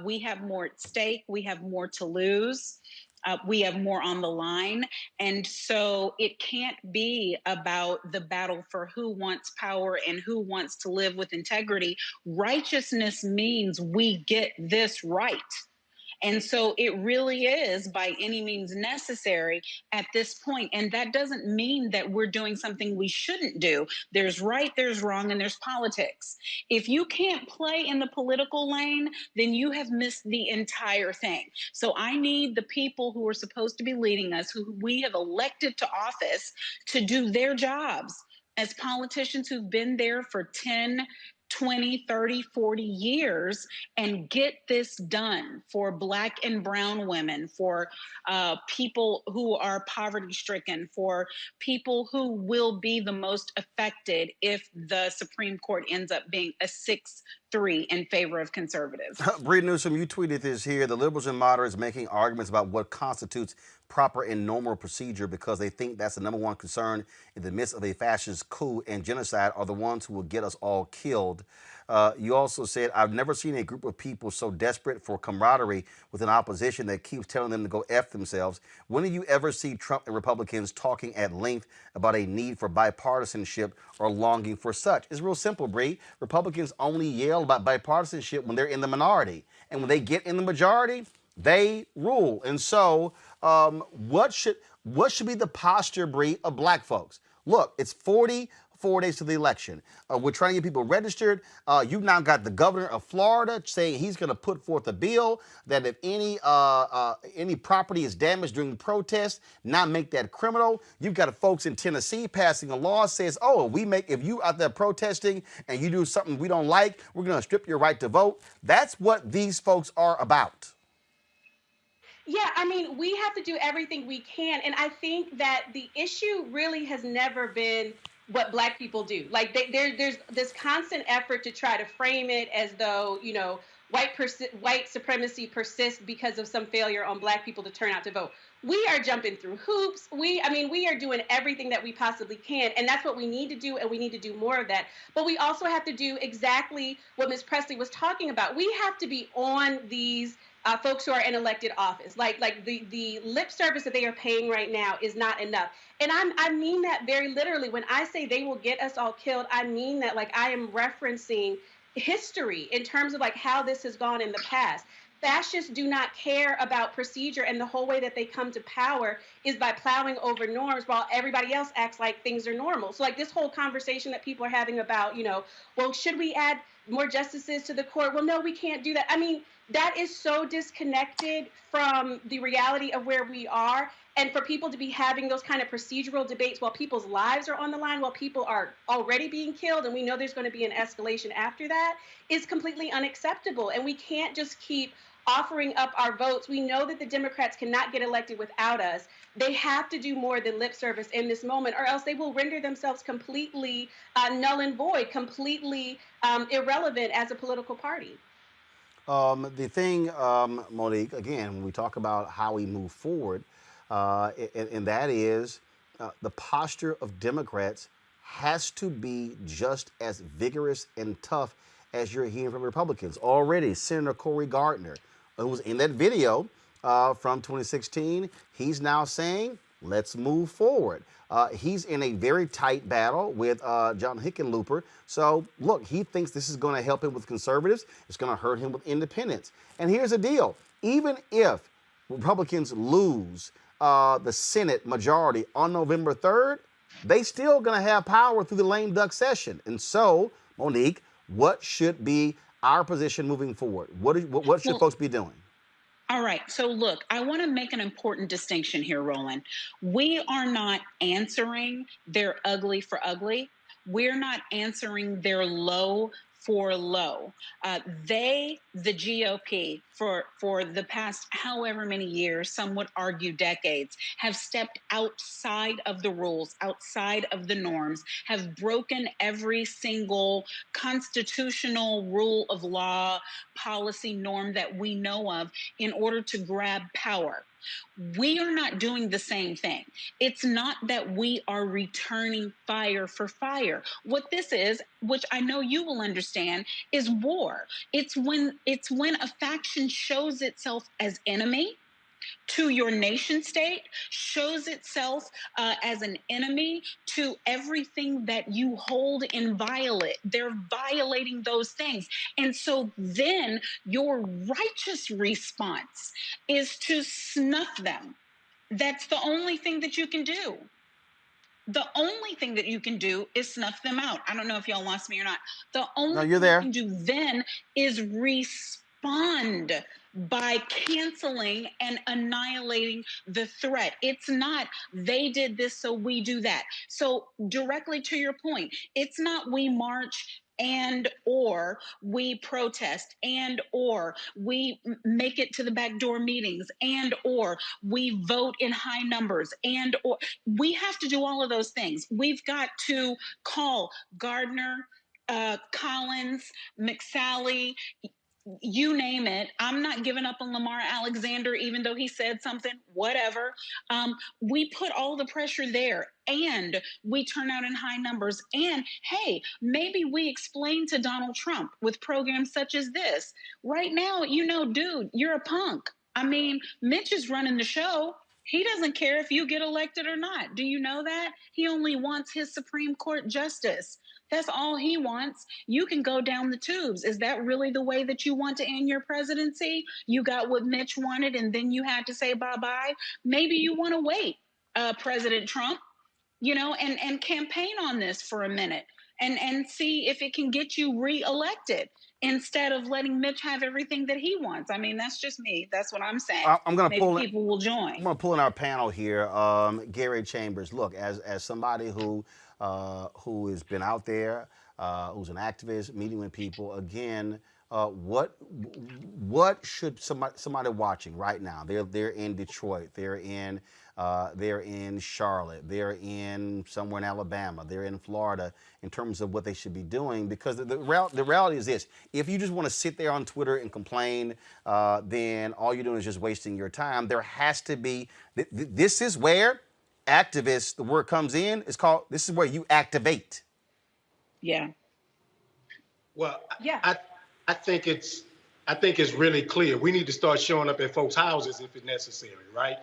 [SPEAKER 4] We have more at stake. We have more to lose. We have more on the line. And so it can't be about the battle for who wants power and who wants to live with integrity. Righteousness means we get this right. And so it really is by any means necessary at this point. And that doesn't mean that we're doing something we shouldn't do. There's right, there's wrong, and there's politics. If you can't play in the political lane, then you have missed the entire thing. So I need the people who are supposed to be leading us, who we have elected to office, to do their jobs as politicians who've been there for 10, 20, 30, 40 years and get this done for Black and brown women, for people who are poverty stricken, for people who will be the most affected if the Supreme Court ends up being a 6-3 in favor of conservatives.
[SPEAKER 1] Bree Newsom, you tweeted this here. The liberals and moderates making arguments about what constitutes proper and normal procedure because they think that's the number one concern in the midst of a fascist coup and genocide are the ones who will get us all killed. You also said, I've never seen a group of people so desperate for camaraderie with an opposition that keeps telling them to go F themselves. When do you ever see Trump and Republicans talking at length about a need for bipartisanship or longing for such? It's real simple, Bree. Republicans only yell about bipartisanship when they're in the minority. And when they get in the majority, they rule. And so what should be the posture, Bree, of Black folks? Look, it's 44 days to the election. We're trying to get people registered. You've now got the governor of Florida saying he's going to put forth a bill that if any property is damaged during the protest, not make that criminal. You've got folks in Tennessee passing a law that says, oh, if you out there protesting and you do something we don't like, we're going to strip your right to vote. That's what these folks are about.
[SPEAKER 3] Yeah, I mean, we have to do everything we can. And I think that the issue really has never been what Black people do. Like there's this constant effort to try to frame it as though, you know, white supremacy persists because of some failure on Black people to turn out to vote. We are jumping through hoops. We are doing everything that we possibly can, and that's what we need to do, and we need to do more of that. But we also have to do exactly what Ms. Presley was talking about. We have to be on these folks who are in elected office. Like the lip service that they are paying right now is not enough. And I mean that very literally. When I say they will get us all killed, I mean that. Like, I am referencing history in terms of like how this has gone in the past. Fascists do not care about procedure, and the whole way that they come to power is by plowing over norms while everybody else acts like things are normal. So like this whole conversation that people are having about, you know, well, should we add more justices to the court? Well, no, we can't do that. I mean, that is so disconnected from the reality of where we are. And for people to be having those kind of procedural debates while people's lives are on the line, while people are already being killed, and we know there's going to be an escalation after that, is completely unacceptable. And we can't just keep offering up our votes. We know that the Democrats cannot get elected without us. They have to do more than lip service in this moment, or else they will render themselves completely null and void, completely irrelevant as a political party.
[SPEAKER 1] The thing, Monique, again, when we talk about how we move forward, and that is the posture of Democrats has to be just as vigorous and tough as you're hearing from Republicans. Already, Senator Cory Gardner, who was in that video from 2016, he's now saying, let's move forward. He's in a very tight battle with John Hickenlooper. So, look, he thinks this is going to help him with conservatives. It's going to hurt him with independents. And here's the deal. Even if Republicans lose the Senate majority on November 3rd, they still going to have power through the lame duck session. And so, Monique, what should be our position moving forward? What should folks be doing?
[SPEAKER 4] All right. So look, I want to make an important distinction here, Roland. We are not answering their ugly for ugly. We're not answering their low for low. The GOP, for the past however many years, some would argue decades, have stepped outside of the rules, outside of the norms, have broken every single constitutional rule of law, policy norm that we know of in order to grab power. We are not doing the same thing. It's not that we are returning fire for fire. What this is, which I know you will understand, is war. It's when a faction shows itself as enemy to your nation state, shows itself as an enemy to everything that you hold inviolate. They're violating those things. And so then your righteous response is to snuff them. That's the only thing that you can do. The only thing that you can do is snuff them out. I don't know if y'all lost me or not. The only thing you can do then is respond by canceling and annihilating the threat. It's not they did this, so we do that. So directly to your point, it's not we march and or we protest and or we make it to the backdoor meetings and or we vote in high numbers and or we have to do all of those things. We've got to call Gardner, Collins, McSally, you name it. I'm not giving up on Lamar Alexander, even though he said something, whatever. We put all the pressure there and we turn out in high numbers. And hey, maybe we explain to Donald Trump with programs such as this. Right now, dude, you're a punk. I mean, Mitch is running the show. He doesn't care if you get elected or not. Do you know that? He only wants his Supreme Court justice. That's all he wants. You can go down the tubes. Is that really the way that you want to end your presidency? You got what Mitch wanted and then you had to say bye-bye. Maybe you want to wait, President Trump, and campaign on this for a minute and see if it can get you reelected instead of letting Mitch have everything that he wants. I mean, that's just me. That's what I'm saying. Maybe people will join.
[SPEAKER 1] I'm going to pull in our panel here. Gary Chambers, look, as somebody who has been out there, who's an activist, meeting with people, again, what should somebody watching right now? They're in Detroit, they're in They're in Charlotte. They're in somewhere in Alabama. They're in Florida in terms of what they should be doing. Because the reality is this. If you just want to sit there on Twitter and complain, then all you're doing is just wasting your time. There has to be, this is where activists, the word comes in, it's called, this is where you activate.
[SPEAKER 4] Yeah.
[SPEAKER 5] Well,
[SPEAKER 3] yeah.
[SPEAKER 5] I think it's really clear. We need to start showing up at folks' houses if it's necessary, right?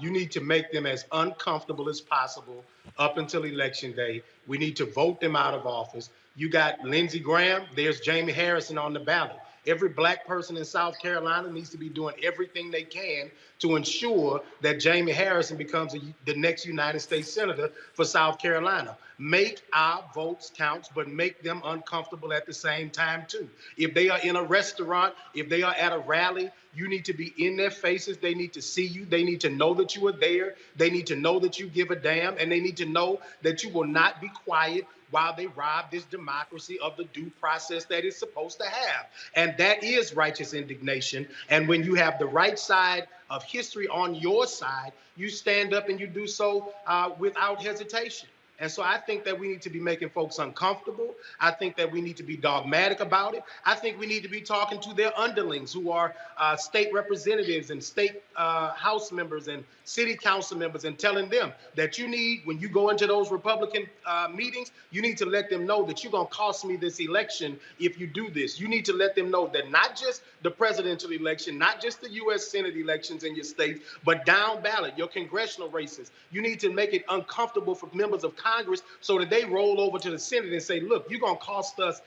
[SPEAKER 5] You need to make them as uncomfortable as possible up until Election Day. We need to vote them out of office. You got Lindsey Graham, there's Jamie Harrison on the ballot. Every black person in South Carolina needs to be doing everything they can to ensure that Jamie Harrison becomes the next United States Senator for South Carolina. Make our votes count, but make them uncomfortable at the same time, too. If they are in a restaurant, if they are at a rally, you need to be in their faces. They need to see you. They need to know that you are there. They need to know that you give a damn, and they need to know that you will not be quiet while they rob this democracy of the due process that it's supposed to have. And that is righteous indignation. And when you have the right side of history on your side, you stand up and you do so without hesitation. And so I think that we need to be making folks uncomfortable. I think that we need to be dogmatic about it. I think we need to be talking to their underlings who are state representatives and state House members and city council members and telling them that you need, when you go into those Republican meetings, you need to let them know that you're going to cost me this election if you do this. You need to let them know that not just the presidential election, not just the U.S. Senate elections in your states, but down ballot, your congressional races. You need to make it uncomfortable for members of Congress so that they roll over to the Senate and say, look, you're going to cost us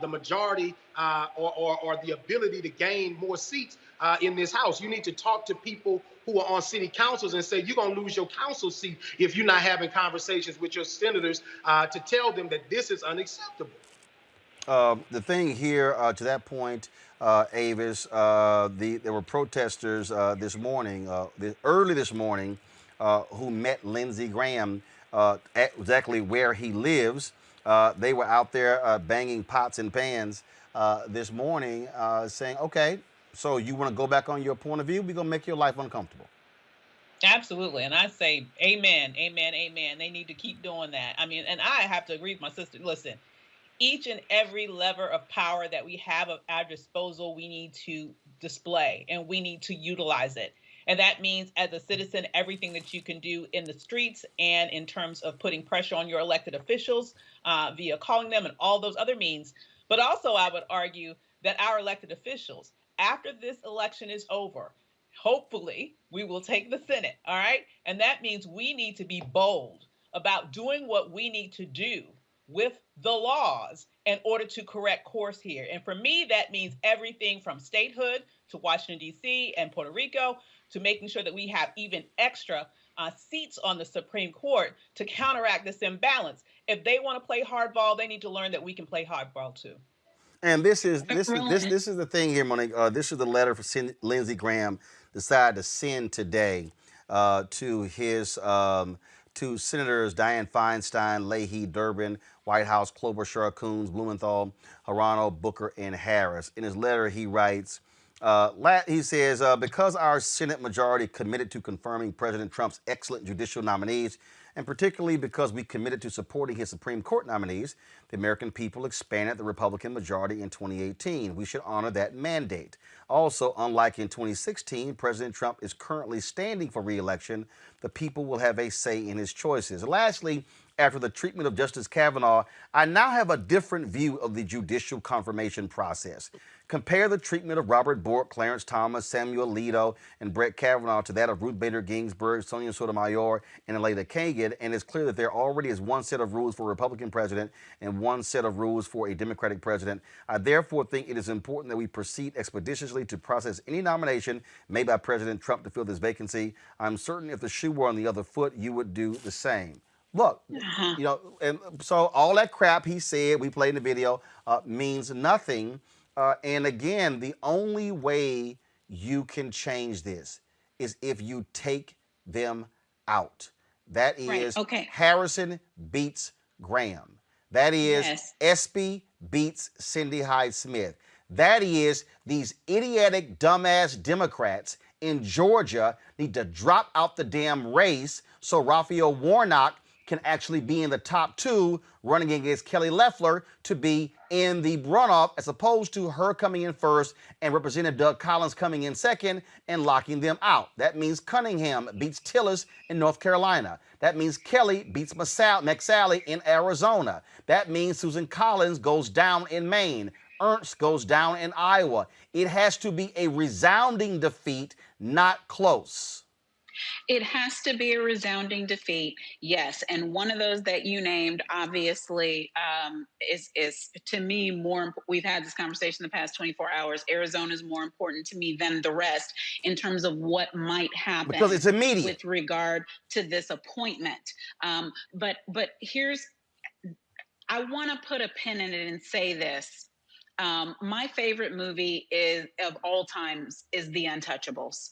[SPEAKER 5] the majority or the ability to gain more seats in this House. You need to talk to people who are on city councils and say, you're going to lose your council seat if you're not having conversations with your senators to tell them that this is unacceptable.
[SPEAKER 1] The thing here, to that point, Avis, there were protesters this morning, early this morning, who met Lindsey Graham exactly where he lives. They were out there banging pots and pans this morning, saying, okay, so you want to go back on your point of view? We're going to make your life uncomfortable.
[SPEAKER 6] Absolutely. And I say, amen, amen, amen. They need to keep doing that. I mean, and I have to agree with my sister. Listen, each and every lever of power that we have at our disposal, we need to display and we need to utilize it. And that means, as a citizen, everything that you can do in the streets and in terms of putting pressure on your elected officials via calling them and all those other means. But also, I would argue that our elected officials, after this election is over, hopefully we will take the Senate, all right? And that means we need to be bold about doing what we need to do with the laws in order to correct course here. And for me, that means everything from statehood to Washington, D.C. and Puerto Rico to making sure that we have even extra seats on the Supreme Court to counteract this imbalance. If they want to play hardball, they need to learn that we can play hardball too.
[SPEAKER 1] And this is the thing here, Monique. This is the letter for Lindsey Graham decided to send today to his to Senators Dianne Feinstein, Leahy, Durbin, Whitehouse, Klobuchar, Coons, Blumenthal, Hirano, Booker, and Harris. In his letter, he writes, he says, because our Senate majority committed to confirming President Trump's excellent judicial nominees, and particularly because we committed to supporting his Supreme Court nominees, the American people expanded the Republican majority in 2018. We should honor that mandate. Also, unlike in 2016, President Trump is currently standing for re-election. The people will have a say in his choices. Lastly, after the treatment of Justice Kavanaugh, I now have a different view of the judicial confirmation process. Compare the treatment of Robert Bork, Clarence Thomas, Samuel Alito, and Brett Kavanaugh to that of Ruth Bader Ginsburg, Sonia Sotomayor, and Elena Kagan, and it's clear that there already is one set of rules for a Republican president and one set of rules for a Democratic president. I therefore think it is important that we proceed expeditiously to process any nomination made by President Trump to fill this vacancy. I'm certain if the shoe were on the other foot, you would do the same. Look, you know, and so all that crap he said, we played in the video, means nothing. And again, the only way you can change this is if you take them out. That is Harrison beats Graham. That is Espy beats Cindy Hyde-Smith. That is, these idiotic, dumbass Democrats in Georgia need to drop out the damn race so Raphael Warnock can actually be in the top 2 running against Kelly Loeffler to be in the runoff, as opposed to her coming in first and Representative Doug Collins coming in second and locking them out. That means Cunningham beats Tillis in North Carolina. That means Kelly beats McSally in Arizona. That means Susan Collins goes down in Maine. Ernst goes down in Iowa. It has to be a resounding defeat, not close.
[SPEAKER 4] It has to be a resounding defeat, yes. And one of those that you named, obviously, is to me more. We've had this conversation the past 24 hours. Arizona is more important to me than the rest in terms of what might happen
[SPEAKER 1] because it's immediate
[SPEAKER 4] with regard to this appointment. But here's, I want to put a pin in it and say this. My favorite movie of all times is The Untouchables.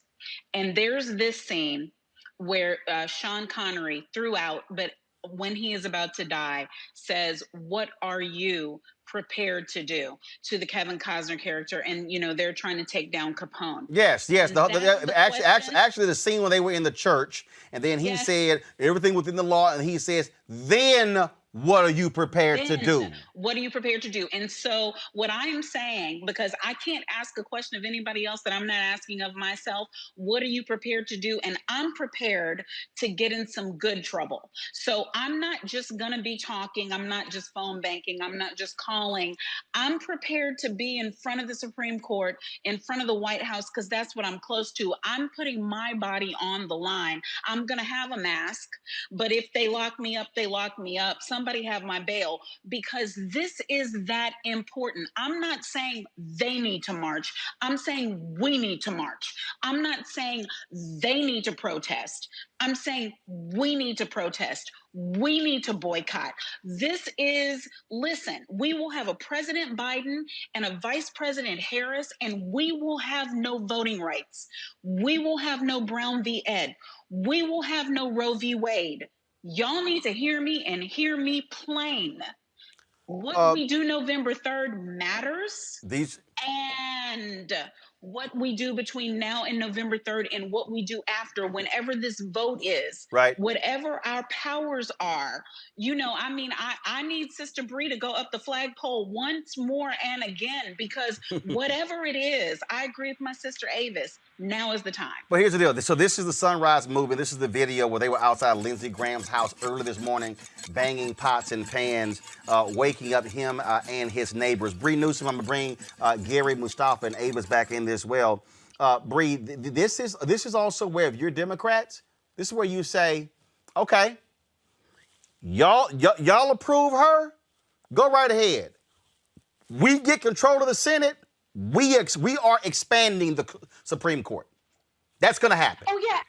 [SPEAKER 4] And there's this scene where Sean Connery throughout, but when he is about to die, says, "What are you prepared to do?" to the Kevin Costner character. And, they're trying to take down Capone.
[SPEAKER 1] Yes. Actually, the scene when they were in the church, and then he said everything within the law, and he says, then what are you prepared to do?
[SPEAKER 4] What are you prepared to do? And so what I am saying, because I can't ask a question of anybody else that I'm not asking of myself, what are you prepared to do? And I'm prepared to get in some good trouble. So I'm not just going to be talking. I'm not just phone banking. I'm not just calling. I'm prepared to be in front of the Supreme Court, in front of the White House, because that's what I'm close to. I'm putting my body on the line. I'm going to have a mask, but if they lock me up, they lock me up. Somebody have my bail, because this is that important. I'm not saying they need to march. I'm saying we need to march. I'm not saying they need to protest. I'm saying we need to protest. We need to boycott. Listen, we will have a President Biden and a Vice President Harris, and we will have no voting rights. We will have no Brown v. Ed. We will have no Roe v. Wade. Y'all need to hear me and hear me plain. What we do November 3rd matters. And what we do between now and November 3rd and what we do after, whenever this vote is,
[SPEAKER 1] right?
[SPEAKER 4] Whatever our powers are, I need Sister Bree to go up the flagpole once more and again, because whatever it is, I agree with my sister Avis. Now is the time.
[SPEAKER 1] But here's the deal. So this is the Sunrise movement. This is the video where they were outside Lindsey Graham's house early this morning, banging pots and pans, waking up him and his neighbors. Bree Newsom, I'm going to bring Gary, Mustafa, and Avis back in this well. Bree, this is also where, if you're Democrats, this is where you say, okay, y'all approve her? Go right ahead. We get control of the Senate. We are expanding the Supreme Court. That's going to happen.
[SPEAKER 3] Oh, yeah.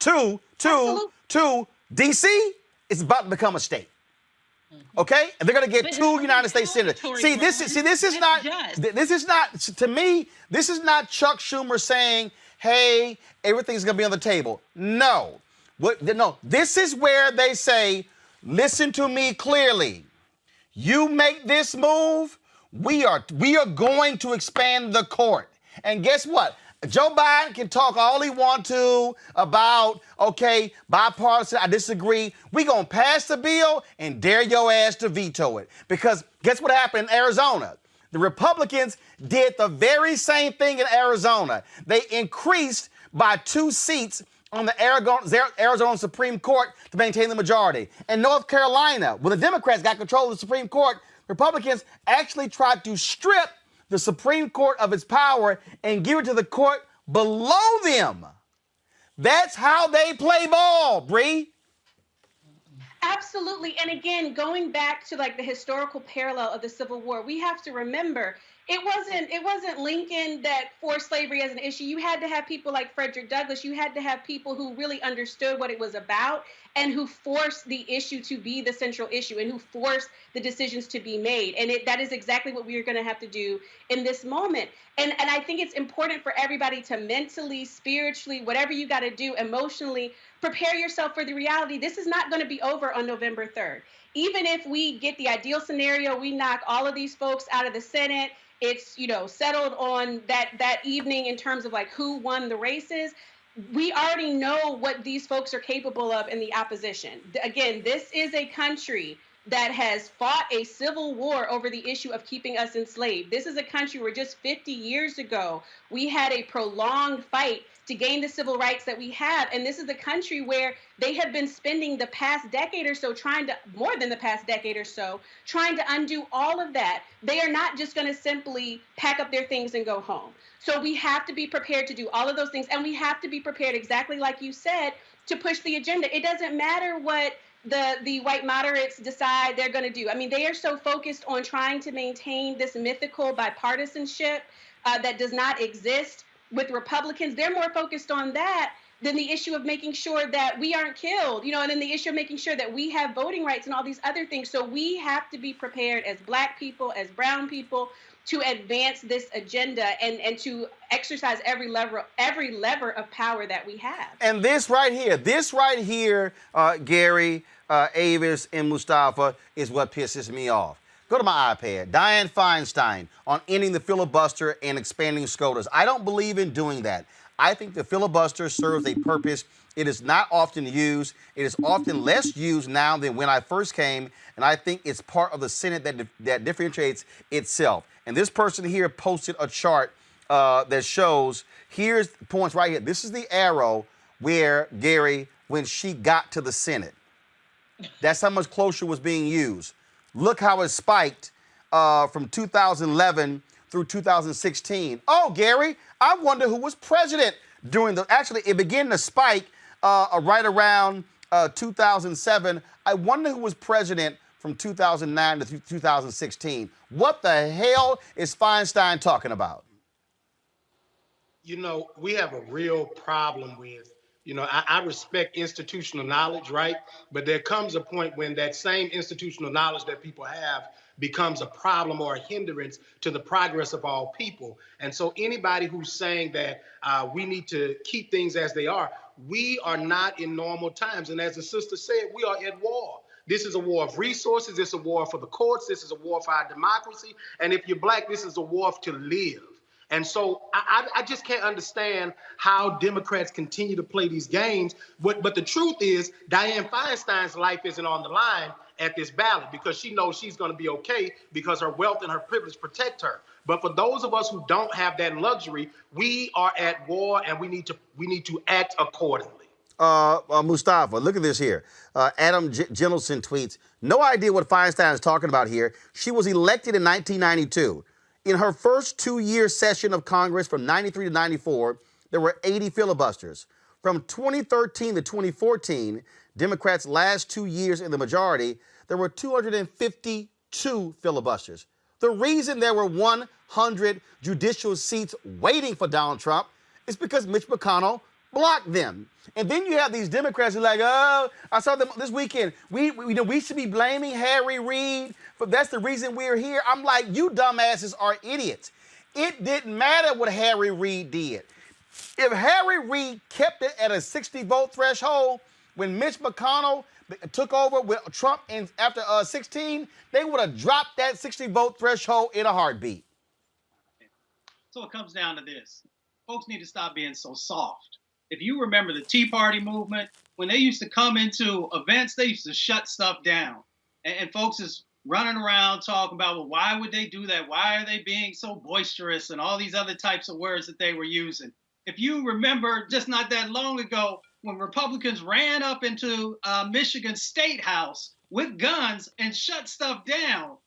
[SPEAKER 1] Two, D.C. is about to become a state. Okay? And they're going to get 2 United States senators. This is not, to me, this is not Chuck Schumer saying, hey, everything's going to be on the table. No. This is where they say, listen to me clearly. You make this move, we are going to expand the court. And guess what? Joe Biden can talk all he wants to about, okay, bipartisan, I disagree. We're going to pass the bill and dare your ass to veto it. Because guess what happened in Arizona? The Republicans did the very same thing in Arizona. They increased by 2 seats on the Arizona Supreme Court to maintain the majority. In North Carolina, when the Democrats got control of the Supreme Court, Republicans actually tried to strip the Supreme Court of its power and give it to the court below them. That's how they play ball, Bree.
[SPEAKER 3] Absolutely. And again, going back to like the historical parallel of the Civil War, we have to remember it wasn't Lincoln that forced slavery as an issue. You had to have people like Frederick Douglass. You had to have people who really understood what it was about and who forced the issue to be the central issue and who forced the decisions to be made. And that is exactly what we are going to have to do in this moment. And I think it's important for everybody to mentally, spiritually, whatever you got to do, emotionally, prepare yourself for the reality. This is not going to be over on November 3rd. even if we get the ideal scenario, we knock all of these folks out of the Senate, it's, settled on that evening in terms of like who won the races. We already know what these folks are capable of in the opposition. Again, this is a country that has fought a civil war over the issue of keeping us enslaved. This is a country where just 50 years ago, we had a prolonged fight to gain the civil rights that we have. And this is a country where they have been spending the past decade or so more than the past decade or so, trying to undo all of that. They are not just going to simply pack up their things and go home. So we have to be prepared to do all of those things. And we have to be prepared, exactly like you said, to push the agenda. It doesn't matter what the white moderates decide they're going to do. I mean, they are so focused on trying to maintain this mythical bipartisanship that does not exist with Republicans. They're more focused on that than the issue of making sure that we aren't killed, and then the issue of making sure that we have voting rights and all these other things. So we have to be prepared as Black people, as brown people, to advance this agenda and to exercise every lever of power that we have.
[SPEAKER 1] And this right here, Gary, Avis, and Mustafa, is what pisses me off. Go to my iPad. Dianne Feinstein on ending the filibuster and expanding SCOTUS. I don't believe in doing that. I think the filibuster serves a purpose. It is not often used. It is often less used now than when I first came, and I think it's part of the Senate that differentiates itself. And this person here posted a chart that shows, here's the points right here. This is the arrow where, Gary, when she got to the Senate. That's how much closer was being used. Look how it spiked from 2011 through 2016. Oh, Gary, I wonder who was president during actually, it began to spike right around 2007. I wonder who was president from 2009 to 2016. What the hell is Feinstein talking about?
[SPEAKER 5] We have a real problem with, I respect institutional knowledge, right? But there comes a point when that same institutional knowledge that people have becomes a problem or a hindrance to the progress of all people. And so anybody who's saying that we need to keep things as they are, we are not in normal times. And as the sister said, we are at war. This is a war of resources. This is a war for the courts. This is a war for our democracy. And if you're Black, this is a war to live. And so I just can't understand how Democrats continue to play these games. But the truth is, Dianne Feinstein's life isn't on the line at this ballot because she knows she's going to be okay because her wealth and her privilege protect her. But for those of us who don't have that luxury, we are at war and we need to act accordingly.
[SPEAKER 1] Mustafa, look at this here. Adam Jenelson tweets, no idea what Feinstein is talking about here. She was elected in 1992. In her first 2-year session of Congress from 93 to 94, there were 80 filibusters. From 2013 to 2014, Democrats' last 2 years in the majority, there were 252 filibusters. The reason there were 100 judicial seats waiting for Donald Trump is because Mitch McConnell blocked them. And then you have these Democrats who are like, oh, I saw them this weekend. We should be blaming Harry Reid, but that's the reason we're here. I'm like, you dumbasses are idiots. It didn't matter what Harry Reid did. If Harry Reid kept it at a 60-vote threshold, when Mitch McConnell took over with Trump after 16, they would have dropped that 60-vote threshold in a heartbeat.
[SPEAKER 2] So it comes down to this. Folks need to stop being so soft. If you remember the Tea Party movement, when they used to come into events, they used to shut stuff down. And folks is running around talking about, well, why would they do that? Why are they being so boisterous and all these other types of words that they were using? If you remember just not that long ago, when Republicans ran up into Michigan State House with guns and shut stuff down,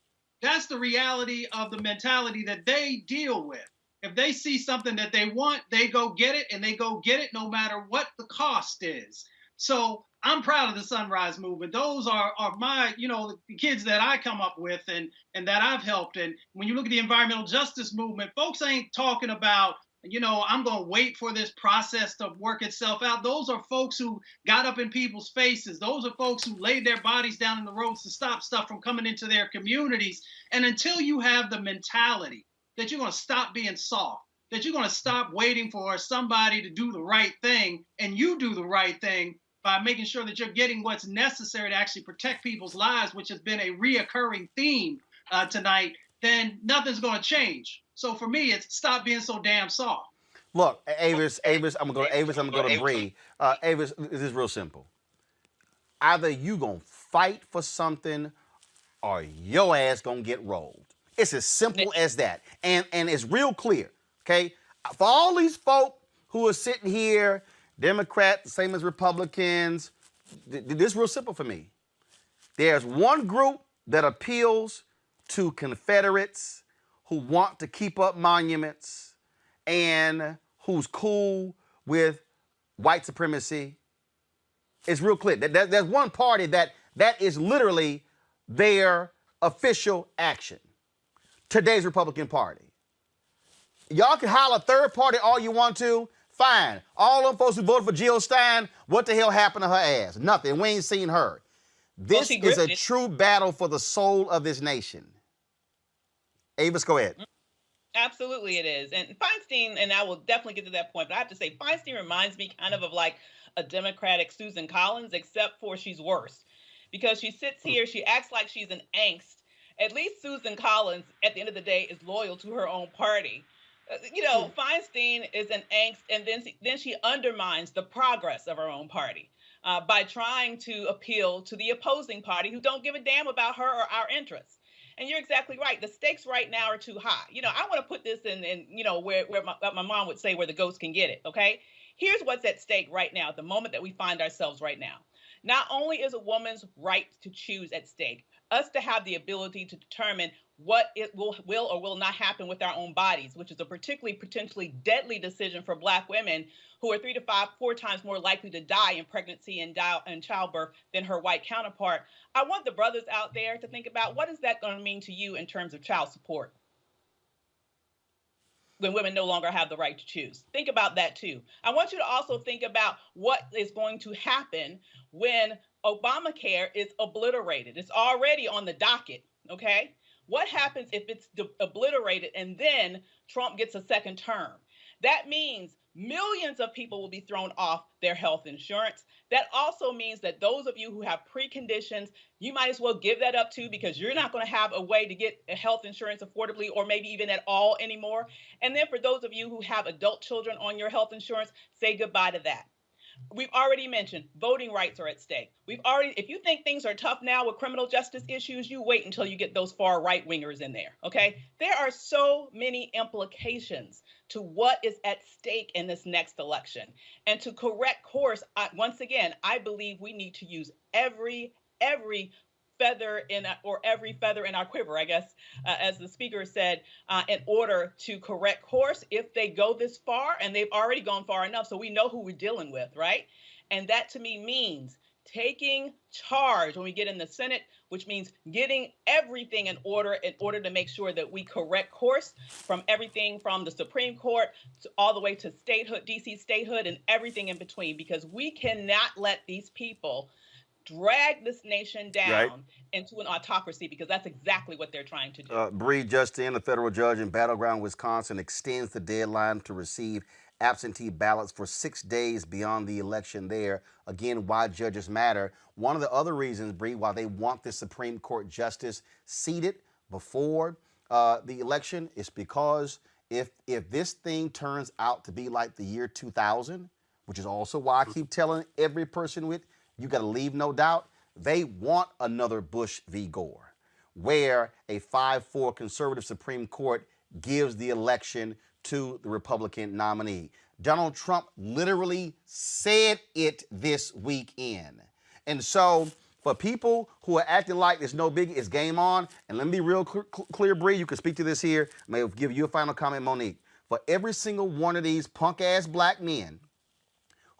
[SPEAKER 2] that's the reality of the mentality that they deal with. If they see something that they want, they go get it, and they go get it no matter what the cost is. So I'm proud of the Sunrise Movement. Those are my, the kids that I come up with and that I've helped. And when you look at the environmental justice movement, folks ain't talking about, I'm going to wait for this process to work itself out. Those are folks who got up in people's faces. Those are folks who laid their bodies down in the roads to stop stuff from coming into their communities. And until you have the mentality that you're going to stop being soft, that you're going to stop waiting for somebody to do the right thing, and you do the right thing by making sure that you're getting what's necessary to actually protect people's lives, which has been a reoccurring theme tonight, then nothing's going to change. So for me, it's stop being so damn soft.
[SPEAKER 1] Look, Avis, I'm gonna go to Bree. Avis, this is real simple. Either you gonna fight for something, or your ass gonna get rolled. It's as simple as that, and it's real clear. Okay, for all these folk who are sitting here, Democrats, same as Republicans, this is real simple for me. There's one group that appeals to Confederates who want to keep up monuments and who's cool with white supremacy. It's real clear. There's one party that is literally their official action. Today's Republican Party. Y'all can holler third party all you want to. Fine. All them folks who voted for Jill Stein, what the hell happened to her ass? Nothing. We ain't seen her. This is a true battle for the soul of this nation. Avis, go ahead.
[SPEAKER 6] Absolutely it is. And Feinstein, and I will definitely get to that point, but I have to say Feinstein reminds me kind of like a Democratic Susan Collins, except for she's worse. Because she sits here, she acts like she's an angst. At least Susan Collins, at the end of the day, is loyal to her own party. Feinstein is an angst, and then she undermines the progress of her own party by trying to appeal to the opposing party who don't give a damn about her or our interests. And you're exactly right. The stakes right now are too high. I want to put this in where my mom would say where the ghost can get it, okay? Here's what's at stake right now, at the moment that we find ourselves right now. Not only is a woman's right to choose at stake, us to have the ability to determine what it will or will not happen with our own bodies, which is a particularly potentially deadly decision for Black women who are 3 to 4 times more likely to die in pregnancy and childbirth than her white counterpart. I want the brothers out there to think about, what is that going to mean to you in terms of child support when women no longer have the right to choose? Think about that too. I want you to also think about what is going to happen when Obamacare is obliterated. It's already on the docket, okay? What happens if it's obliterated and then Trump gets a second term? That means millions of people will be thrown off their health insurance. That also means that those of you who have preconditions, you might as well give that up too, because you're not going to have a way to get health insurance affordably or maybe even at all anymore. And then for those of you who have adult children on your health insurance, say goodbye to that. We've already mentioned voting rights are at stake. If you think things are tough now with criminal justice issues, you wait until you get those far right wingers in there, okay? There are so many implications to what is at stake in this next election. And to correct course, once again, I believe we need to use every feather in our quiver, I guess, as the speaker said, in order to correct course if they go this far, and they've already gone far enough, so we know who we're dealing with, right? And that to me means taking charge when we get in the Senate, which means getting everything in order to make sure that we correct course from everything from the Supreme Court all the way to statehood, DC statehood, and everything in between, because we cannot let these people drag this nation down into an autocracy, because that's exactly what they're trying to do.
[SPEAKER 1] Bree Justin, a federal judge in Battleground, Wisconsin, extends the deadline to receive absentee ballots for 6 days beyond the election there. Again, why judges matter. One of the other reasons, Bree, why they want this Supreme Court justice seated before the election is because if this thing turns out to be like the year 2000, which is also why I keep telling every person with, you got to leave no doubt, they want another Bush v. Gore, where a 5-4 conservative Supreme Court gives the election to the Republican nominee. Donald Trump literally said it this weekend. And so for people who are acting like it's no biggie, it's game on, and let me be real clear, Bree, you can speak to this here. I may give you a final comment, Monique. For every single one of these punk-ass black men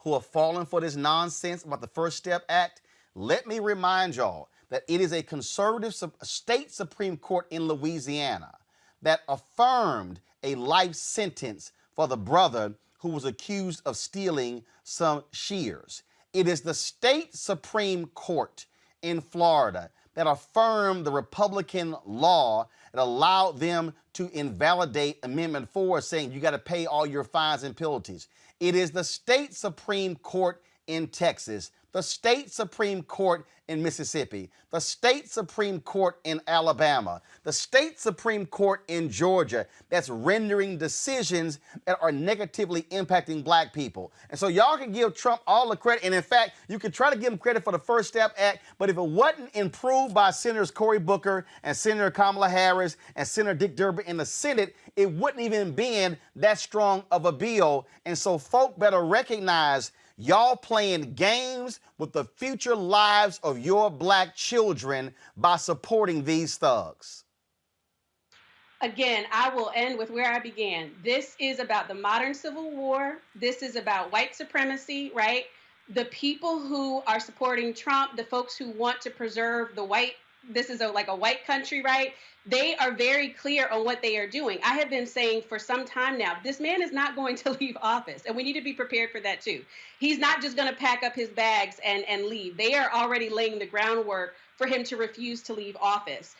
[SPEAKER 1] who are falling for this nonsense about the First Step Act, let me remind y'all that it is a conservative state Supreme Court in Louisiana that affirmed a life sentence for the brother who was accused of stealing some shears. It is the state Supreme Court in Florida that affirmed the Republican law that allowed them to invalidate Amendment 4, saying you got to pay all your fines and penalties. It is the state Supreme Court in Texas the state Supreme Court in Mississippi, the state Supreme Court in Alabama, the state Supreme Court in Georgia that's rendering decisions that are negatively impacting black people. And so y'all can give Trump all the credit. And in fact, you can try to give him credit for the First Step Act, but if it wasn't improved by Senators Cory Booker and Senator Kamala Harris and Senator Dick Durbin in the Senate, it wouldn't even been that strong of a bill. And so folk better recognize y'all playing games with the future lives of your black children by supporting these thugs.
[SPEAKER 3] Again, I will end with where I began. This is about the modern Civil War. This is about white supremacy, right? The people who are supporting Trump, the folks who want to preserve the white, this is like a white country, right? They are very clear on what they are doing. I have been saying for some time now, this man is not going to leave office, and we need to be prepared for that too. He's not just going to pack up his bags and leave. They are already laying the groundwork for him to refuse to leave office.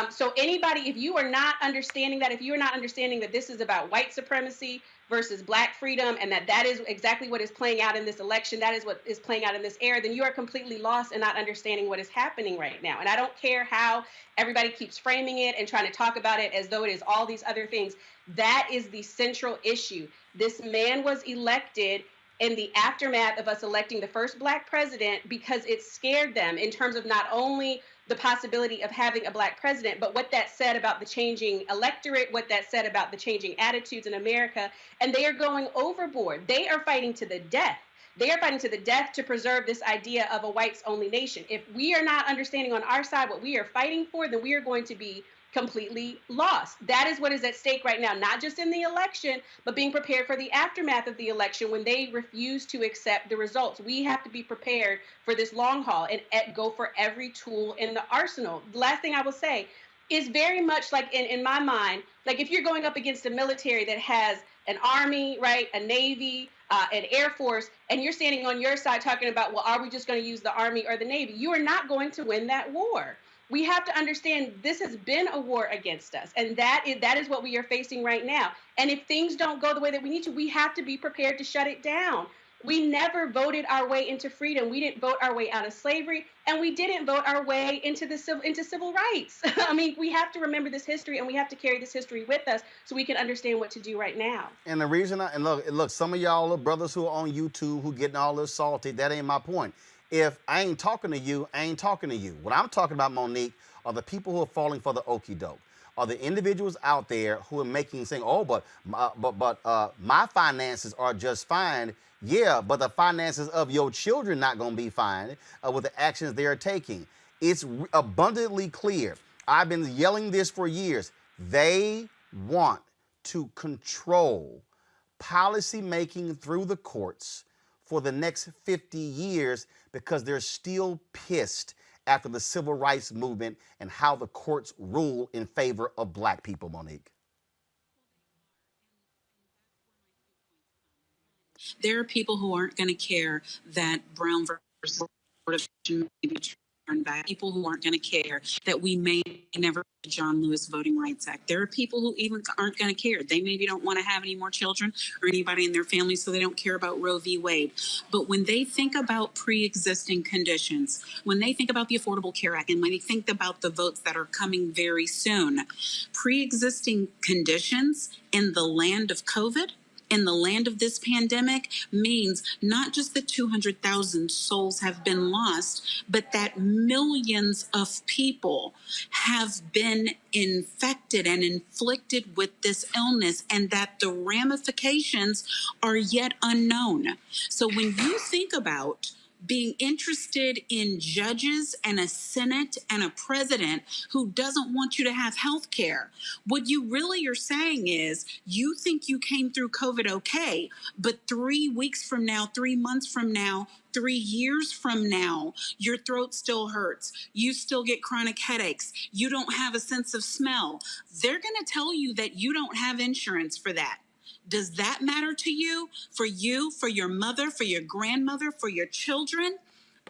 [SPEAKER 3] So anybody, if you are not understanding that, if you are not understanding that this is about white supremacy versus black freedom, and that is exactly what is playing out in this election, that is what is playing out in this era, then you are completely lost and not understanding what is happening right now. And I don't care how everybody keeps framing it and trying to talk about it as though it is all these other things. That is the central issue. This man was elected in the aftermath of us electing the first black president because it scared them in terms of not only the possibility of having a black president, but what that said about the changing electorate, what that said about the changing attitudes in America. And they are going overboard. They are fighting to the death. They are fighting to the death to preserve this idea of a whites-only nation. If we are not understanding on our side what we are fighting for, then we are going to be completely lost. That is what is at stake right now, not just in the election, but being prepared for the aftermath of the election when they refuse to accept the results. We have to be prepared for this long haul and go for every tool in the arsenal. The last thing I will say is very much like in my mind, like if you're going up against a military that has an army, right, a navy, an air force, and you're standing on your side talking about, well, are we just going to use the army or the navy? You are not going to win that war. We have to understand this has been a war against us, and that is what we are facing right now. And if things don't go the way that we need to, we have to be prepared to shut it down. We never voted our way into freedom. We didn't vote our way out of slavery, and we didn't vote our way into civil rights. I mean, we have to remember this history, and we have to carry this history with us so we can understand what to do right now.
[SPEAKER 1] And the reason, look, some of y'all brothers who are on YouTube who getting all this salty, that ain't my point. If I ain't talking to you, I ain't talking to you. What I'm talking about, Monique, are the people who are falling for the okie doke. Are the individuals out there who are saying, oh, but my finances are just fine. Yeah, but the finances of your children not going to be fine with the actions they are taking. It's abundantly clear. I've been yelling this for years. They want to control policy making through the courts for the next 50 years because they're still pissed after the civil rights movement and how the courts rule in favor of black people, Monique.
[SPEAKER 4] There are people who aren't going to care that Brown versus Board of Education may be turned back. People who aren't going to care that we may never the John Lewis Voting Rights Act. There are people who even aren't going to care. They maybe don't want to have any more children or anybody in their family, so they don't care about Roe v. Wade. But when they think about pre-existing conditions, when they think about the Affordable Care Act, and when they think about the votes that are coming very soon, pre-existing conditions in the land of COVID, in the land of this pandemic, means not just that 200,000 souls have been lost, but that millions of people have been infected and inflicted with this illness, and that the ramifications are yet unknown. So when you think about being interested in judges and a Senate and a president who doesn't want you to have health care, what you really are saying is you think you came through COVID okay, but 3 weeks from now, 3 months from now, 3 years from now, your throat still hurts. You still get chronic headaches. You don't have a sense of smell. They're going to tell you that you don't have insurance for that. Does that matter to you, for your mother, for your grandmother, for your children?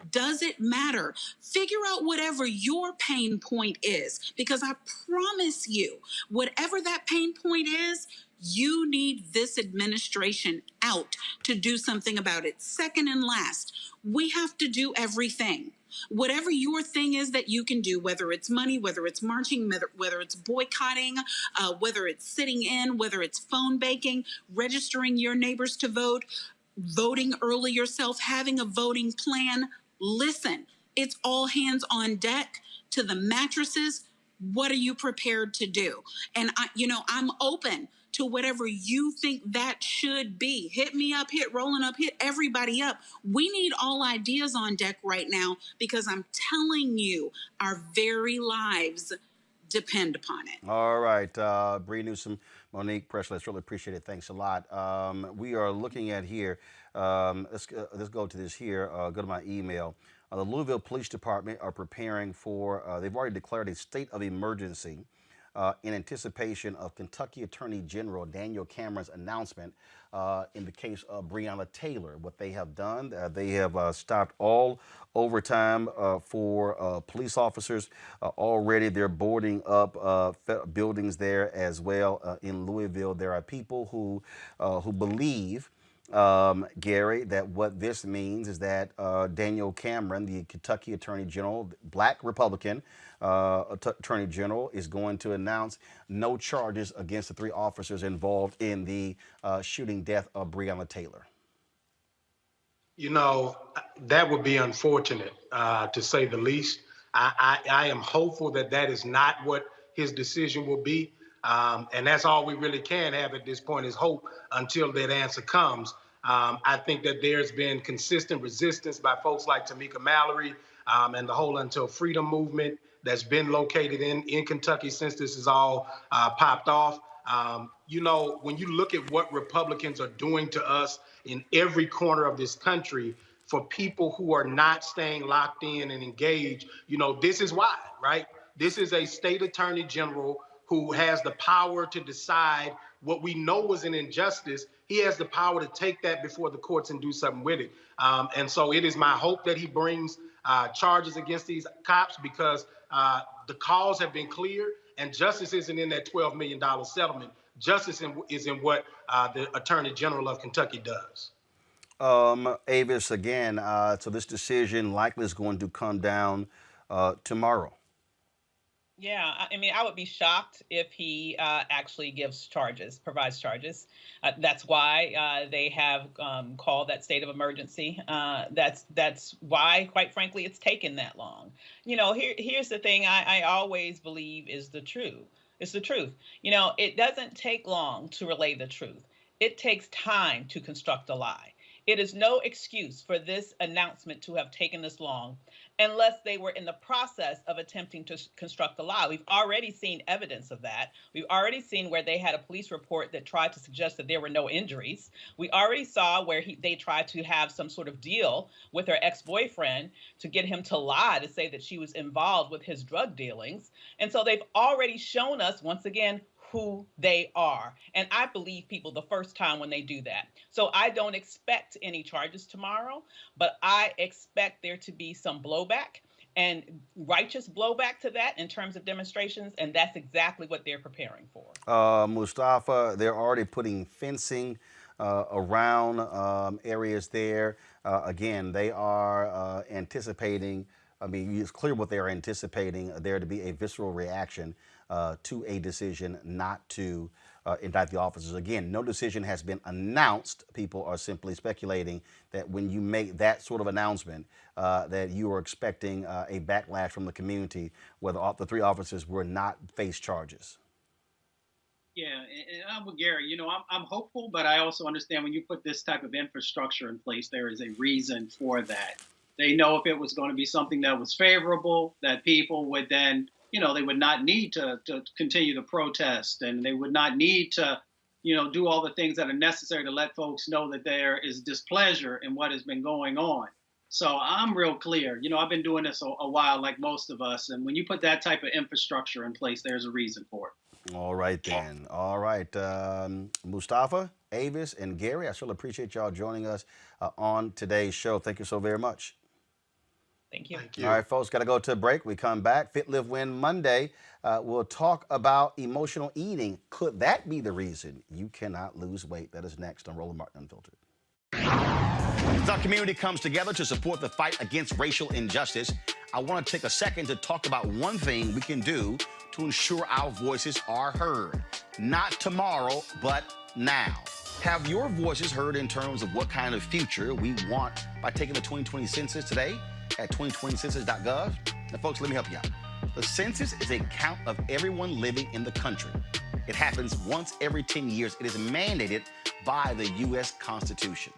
[SPEAKER 4] Does it matter? Figure out whatever your pain point is, because I promise you, whatever that pain point is, You need this administration out to do something about it. Second and last, we have to do everything. Whatever your thing is that you can do, whether it's money, whether it's marching, whether it's boycotting, whether it's sitting in, whether it's phone banking, registering your neighbors to vote, voting early yourself, having a voting plan. Listen, it's all hands on deck to the mattresses. What are you prepared to do? And I'm open to whatever you think that should be. Hit me up, hit Rolling Up, hit everybody up. We need all ideas on deck right now because I'm telling you, our very lives depend upon it.
[SPEAKER 1] All right, Bree Newsom, Monique Presley, let's really appreciate it. Thanks a lot. We are looking at here, let's go to this here, go to my email. The Louisville Police Department are preparing for, they've already declared a state of emergency in anticipation of Kentucky Attorney General Daniel Cameron's announcement in the case of Breonna Taylor. What they have done, they have stopped all overtime for police officers. Already they're boarding up buildings there as well in Louisville. There are people who believe, Gary, that what this means is that Daniel Cameron, the Kentucky Attorney General, black Republican Attorney General, is going to announce no charges against the 3 officers involved in the shooting death of Breonna Taylor.
[SPEAKER 5] You know, that would be unfortunate, to say the least. I am hopeful that that is not what his decision will be. And that's all we really can have at this point is hope until that answer comes. I think that there's been consistent resistance by folks like Tamika Mallory and the whole Until Freedom movement that's been located in Kentucky since this is all popped off. You know, when you look at what Republicans are doing to us in every corner of this country, for people who are not staying locked in and engaged, you know, this is why, right? This is a state attorney general who has the power to decide what we know was an injustice. He has the power to take that before the courts and do something with it. And so it is my hope that he brings charges against these cops because the calls have been clear and justice isn't in that $12 million settlement. Justice is in what the Attorney General of Kentucky does.
[SPEAKER 1] Avis, again, so this decision likely is going to come down tomorrow.
[SPEAKER 6] Yeah, I mean, I would be shocked if he actually provides charges. That's why they have called that state of emergency. That's why, quite frankly, it's taken that long. You know, here's the thing I always believe is the truth. It's the truth. You know, it doesn't take long to relay the truth. It takes time to construct a lie. It is no excuse for this announcement to have taken this long unless they were in the process of attempting to construct a lie. We've already seen evidence of that. We've already seen where they had a police report that tried to suggest that there were no injuries. We already saw where they tried to have some sort of deal with her ex-boyfriend to get him to lie, to say that she was involved with his drug dealings. And so they've already shown us, once again, who they are. And I believe people the first time when they do that. So I don't expect any charges tomorrow, but I expect there to be some blowback and righteous blowback to that in terms of demonstrations. And that's exactly what they're preparing for.
[SPEAKER 1] Mustafa, they're already putting fencing around areas there. Again, they are anticipating, I mean, it's clear what they are anticipating, there to be a visceral reaction to a decision not to indict the officers. Again, no decision has been announced. People are simply speculating that when you make that sort of announcement, that you are expecting a backlash from the community where the 3 officers will not face charges.
[SPEAKER 2] Yeah, and I'm with Gary. You know, I'm hopeful, but I also understand when you put this type of infrastructure in place, there is a reason for that. They know if it was going to be something that was favorable, that people would then, you know, they would not need to continue to protest, and they would not need to, you know, do all the things that are necessary to let folks know that there is displeasure in what has been going on. So I'm real clear. You know, I've been doing this a while, like most of us. And when you put that type of infrastructure in place, there's a reason for it.
[SPEAKER 1] All right, then. All right. Mustafa, Avis, and Gary, I sure appreciate y'all joining us on today's show. Thank you so very much.
[SPEAKER 6] Thank you.
[SPEAKER 1] All right, folks, got to go to a break. We come back. Fit, Live, Win Monday. We'll talk about emotional eating. Could that be the reason you cannot lose weight? That is next on Roland Martin Unfiltered. As our community comes together to support the fight against racial injustice, I want to take a second to talk about one thing we can do to ensure our voices are heard. Not tomorrow, but now. Have your voices heard in terms of what kind of future we want by taking the 2020 census today at 2020census.gov? Now, folks, let me help you out. The census is a count of everyone living in the country. It happens once every 10 years. It is mandated by the U.S. Constitution.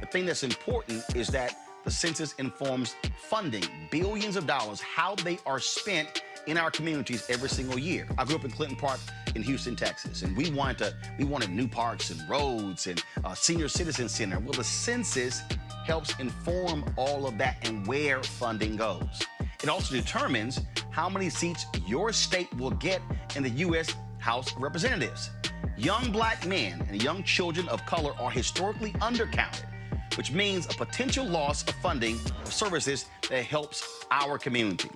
[SPEAKER 1] The thing that's important is that the census informs funding, billions of dollars, how they are spent in our communities every single year. I grew up in Clinton Park in Houston, Texas, and we wanted new parks and roads and a senior citizen center. Well, the census helps inform all of that and where funding goes. It also determines how many seats your state will get in the U.S. House of Representatives. Young black men and young children of color are historically undercounted, which means a potential loss of funding for services that helps our community.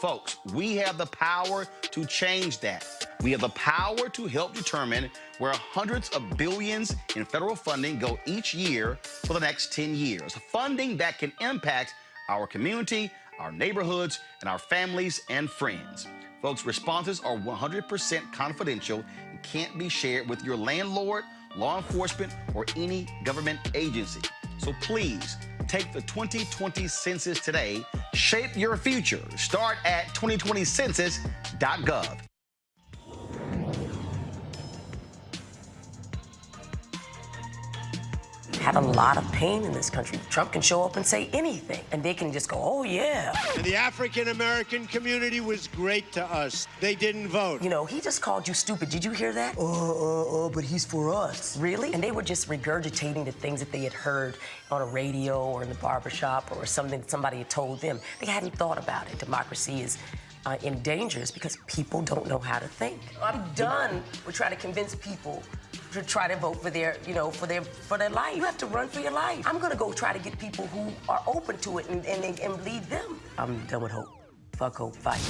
[SPEAKER 1] Folks, we have the power to change that. We have the power to help determine where hundreds of billions in federal funding go each year for the next 10 years. Funding that can impact our community, our neighborhoods, and our families and friends. Folks, responses are 100% confidential and can't be shared with your landlord, law enforcement, or any government agency. So please, take the 2020 census today. Shape your future. Start at 2020census.gov.
[SPEAKER 7] Had a lot of pain in this country. Trump can show up and say anything, and they can just go, oh, yeah.
[SPEAKER 8] And the African-American community was great to us. They didn't vote.
[SPEAKER 7] You know, he just called you stupid. Did you hear that? But he's for us. Really? And they were just regurgitating the things that they had heard on a radio or in the barbershop or something that somebody had told them. They hadn't thought about it. Democracy is in danger because people don't know how to think. I'm done with trying to convince people to try to vote for their, for their life. You have to run for your life. I'm gonna go try to get people who are open to it and lead them. I'm done with hope. Fuck hope, fight.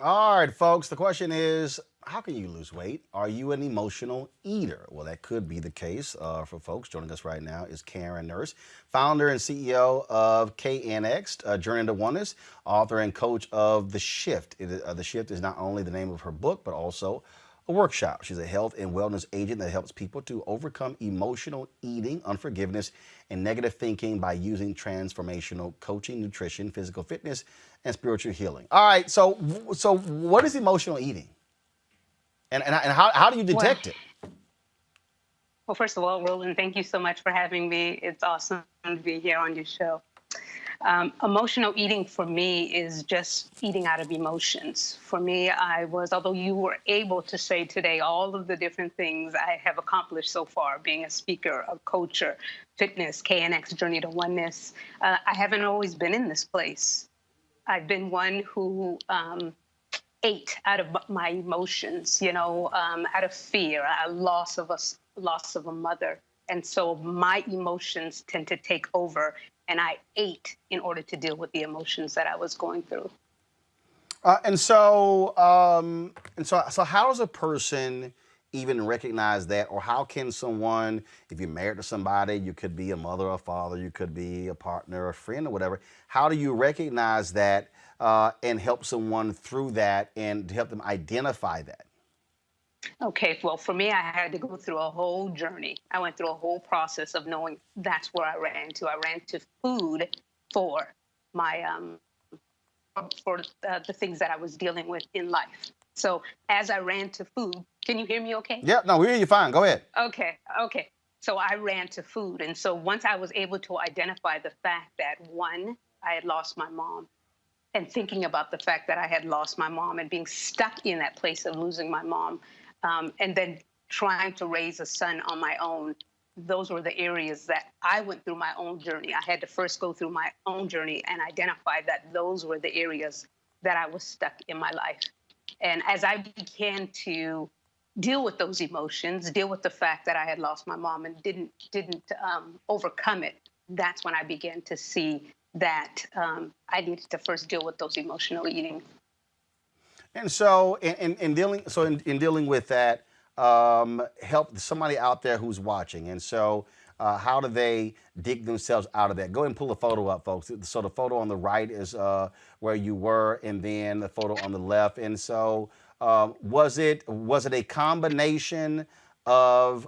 [SPEAKER 1] All right, folks, the question is, how can you lose weight? Are you an emotional eater? Well, that could be the case for folks. Joining us right now is Karen Nurse, founder and CEO of KNX, Journey to Oneness, author and coach of The Shift. The Shift is not only the name of her book, but also a workshop. She's a health and wellness agent that helps people to overcome emotional eating, unforgiveness, and negative thinking by using transformational coaching, nutrition, physical fitness, and spiritual healing. All right, so what is emotional eating? And how do you detect it?
[SPEAKER 9] Well, first of all, Roland, thank you so much for having me. It's awesome to be here on your show. Emotional eating for me is just eating out of emotions. For me, although you were able to say today all of the different things I have accomplished so far, being a speaker, a coacher, fitness, KNX, Journey to Oneness, I haven't always been in this place. I've been one who ate out of my emotions, out of fear, a loss of a mother. And so my emotions tend to take over, and I ate in order to deal with the emotions that I was going through.
[SPEAKER 1] So how does a person even recognize that, or how can someone, if you're married to somebody, you could be a mother or father, you could be a partner, a friend, or whatever, how do you recognize that and help someone through that and to help them identify that?
[SPEAKER 9] Okay, well, for me, I had to go through a whole journey. I went through a whole process of knowing that's where I ran to. I ran to food for my the things that I was dealing with in life. So as I ran to food, can you hear me okay?
[SPEAKER 1] Yeah, no, we hear you fine. Go ahead.
[SPEAKER 9] Okay. So I ran to food. And so once I was able to identify the fact that, one, I had lost my mom, and thinking about the fact that I had lost my mom and being stuck in that place of losing my mom, and then trying to raise a son on my own, those were the areas that I went through my own journey. I had to first go through my own journey and identify that those were the areas that I was stuck in my life. And as I began to deal with those emotions, deal with the fact that I had lost my mom and didn't overcome it, that's when I began to see that I needed to first deal with those emotional eating.
[SPEAKER 1] And so, in dealing with that, help somebody out there who's watching. And so, how do they dig themselves out of that? Go ahead and pull a photo up, folks. So the photo on the right is where you were, and then the photo on the left. And so, was it a combination of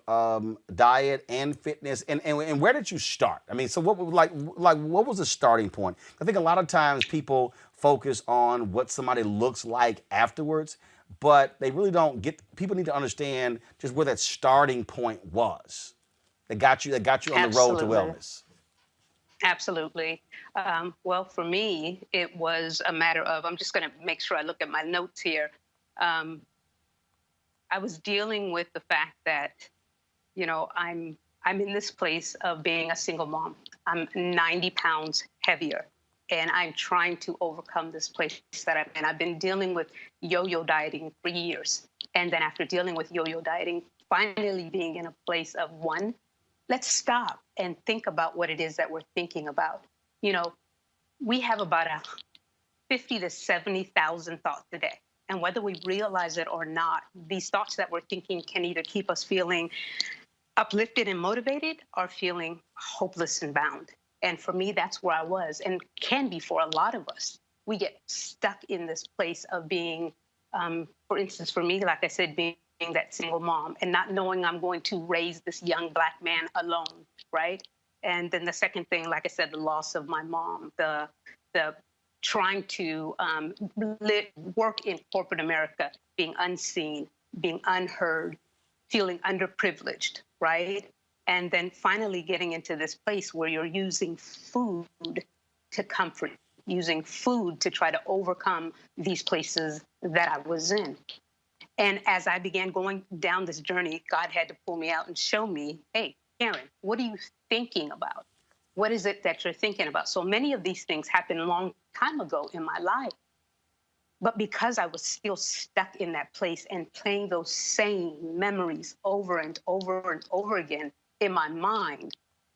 [SPEAKER 1] diet and fitness? And where did you start? I mean, so what was the starting point? I think a lot of times people focus on what somebody looks like afterwards, but they really don't get. People need to understand just where that starting point was. That got you on the road to wellness.
[SPEAKER 9] Absolutely. Well, for me, it was a matter of, I'm just going to make sure I look at my notes here. I was dealing with the fact that, you know, I'm in this place of being a single mom. I'm 90 pounds heavier, and I'm trying to overcome this place that I'm in. I've been dealing with yo-yo dieting for years. And then after dealing with yo-yo dieting, finally being in a place of, one, let's stop and think about what it is that we're thinking about. You know, we have about 50 to 70,000 thoughts a day. And whether we realize it or not, these thoughts that we're thinking can either keep us feeling uplifted and motivated or feeling hopeless and bound. And for me, that's where I was, and can be for a lot of us. We get stuck in this place of being, for instance, for me, like I said, being that single mom and not knowing I'm going to raise this young Black man alone, right? And then the second thing, like I said, the loss of my mom, the trying to work in corporate America, being unseen, being unheard, feeling underprivileged, right? And then finally getting into this place where you're using food to comfort, using food to try to overcome these places that I was in. And as I began going down this journey, God had to pull me out and show me, hey, Karen, what are you thinking about? What is it that you're thinking about? So many of these things happened a long time ago in my life. But because I was still stuck in that place and playing those same memories over and over and over again in my mind,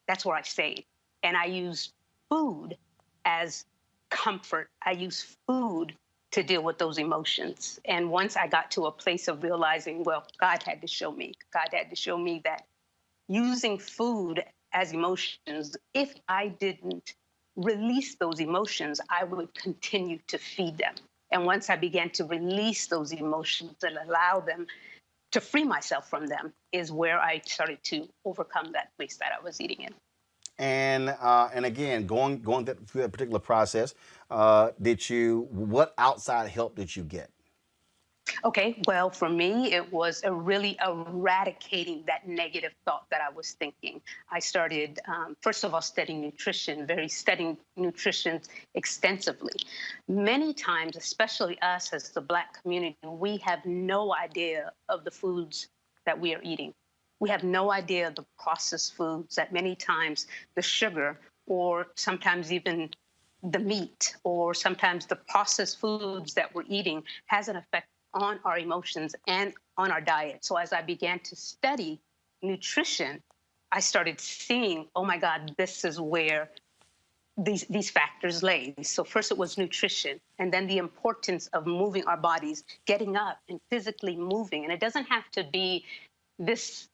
[SPEAKER 9] that's where I stayed. And I used food as comfort. I used food to deal with those emotions. And once I got to a place of realizing, well, God had to show me that using food as emotions, if I didn't release those emotions, I would continue to feed them. And once I began to release those emotions and allow them to free myself from them is where I started to overcome that place that I was eating in.
[SPEAKER 1] And again, going through that particular process, what outside help did you get?
[SPEAKER 9] Okay, well, for me, it was really eradicating that negative thought that I was thinking. I started, first of all, studying nutrition extensively. Many times, especially us as the Black community, we have no idea of the foods that we are eating. We have no idea of the processed foods that many times the sugar or sometimes even the meat or sometimes the processed foods that we're eating has an effect on our emotions and on our diet. So as I began to study nutrition, I started seeing, oh my God, this is where these factors lay. So first it was nutrition, and then the importance of moving our bodies, getting up and physically moving. And it doesn't have to be this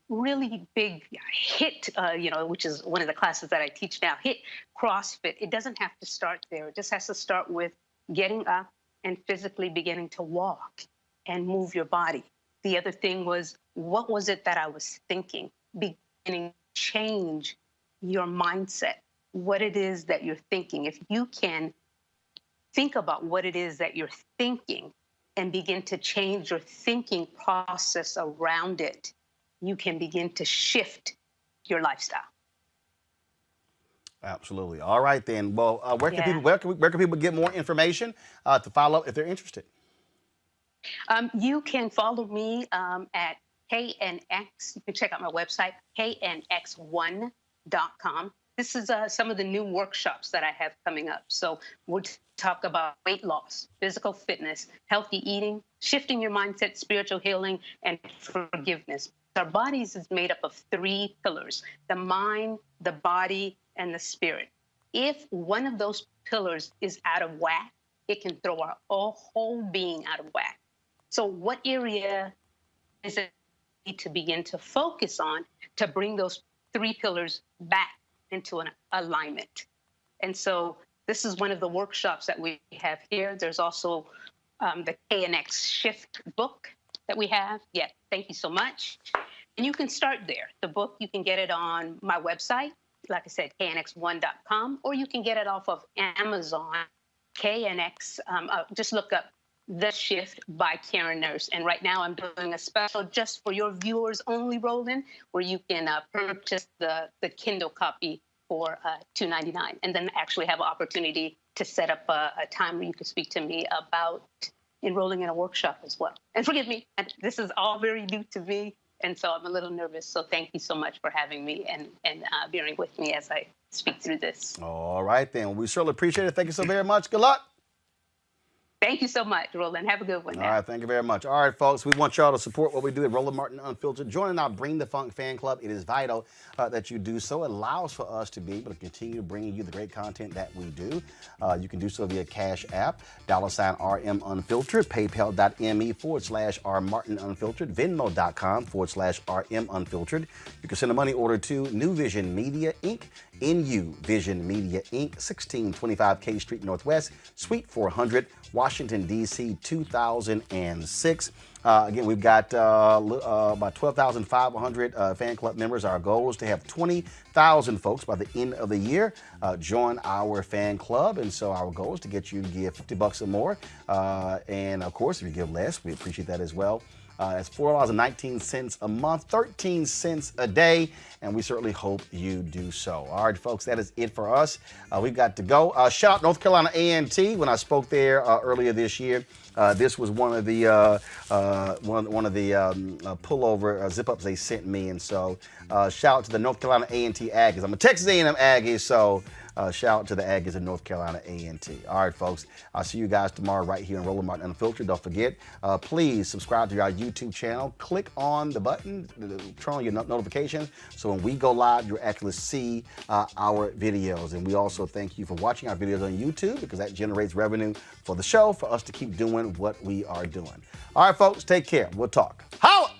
[SPEAKER 9] really big HIIT, which is one of the classes that I teach now, HIIT, CrossFit. It doesn't have to start there. It just has to start with getting up and physically beginning to walk and move your body. The other thing was, what was it that I was thinking? Beginning to change your mindset, what it is that you're thinking. If you can think about what it is that you're thinking and begin to change your thinking process around it, you can begin to shift your lifestyle.
[SPEAKER 1] Absolutely. All right, then. Well, where can people get more information to follow up if they're interested?
[SPEAKER 9] You can follow me at KNX. You can check out my website, knx1.com. This is some of the new workshops that I have coming up. So we'll talk about weight loss, physical fitness, healthy eating, shifting your mindset, spiritual healing, and forgiveness. Our bodies is made up of 3 pillars: the mind, the body, and the spirit. If one of those pillars is out of whack, it can throw our whole being out of whack. So what area is it need to begin to focus on to bring those 3 pillars back into an alignment? And so this is one of the workshops that we have here. There's also the KNX Shift book that we have. Yeah, thank you so much. And you can start there. The book, you can get it on my website, like I said, knx1.com, or you can get it off of Amazon, KNX. Just look up The Shift by Karen Nurse. And right now I'm doing a special just for your viewers only, Roland, where you can purchase the Kindle copy for $2.99, and then actually have an opportunity to set up a time where you can speak to me about enrolling in a workshop as well. And forgive me, this is all very new to me, and so I'm a little nervous. So thank you so much for having me and bearing with me as I speak through this.
[SPEAKER 1] All right, then. We certainly appreciate it. Thank you so very much. Good luck.
[SPEAKER 9] Thank you so much, Roland. Have a good one now.
[SPEAKER 1] All right, thank you very much. All right, folks, we want y'all to support what we do at Roland Martin Unfiltered. Joining our Bring the Funk fan club. It is vital that you do so. It allows for us to be able to continue bringing you the great content that we do. You can do so via Cash App, $RM Unfiltered, paypal.me/R Martin Unfiltered, venmo.com/RM Unfiltered. You can send a money order to New Vision Media, Inc., NU Vision Media, Inc., 1625 K Street Northwest, Suite 400, Washington, D.C., 2006. Again, we've got about 12,500 fan club members. Our goal is to have 20,000 folks by the end of the year join our fan club. And so our goal is to get you to give $50 or more. And of course, if you give less, we appreciate that as well. That's $4.19 a month, 13 cents a day, and we certainly hope you do so. All right, folks, that is it for us. We've got to go. Shout out North Carolina A&T. When I spoke there earlier this year, this was one of the pullover zip-ups they sent me, and so shout out to the North Carolina A&T Aggies. I'm a Texas A&M Aggie, so shout out to the Aggies in North Carolina A&T. All right, folks. I'll see you guys tomorrow right here on Roland Martin Unfiltered. Don't forget, please subscribe to our YouTube channel. Click on the button, turn on your notifications, so when we go live, you'll actually see our videos. And we also thank you for watching our videos on YouTube, because that generates revenue for the show, for us to keep doing what we are doing. All right, folks, take care. We'll talk. Holla!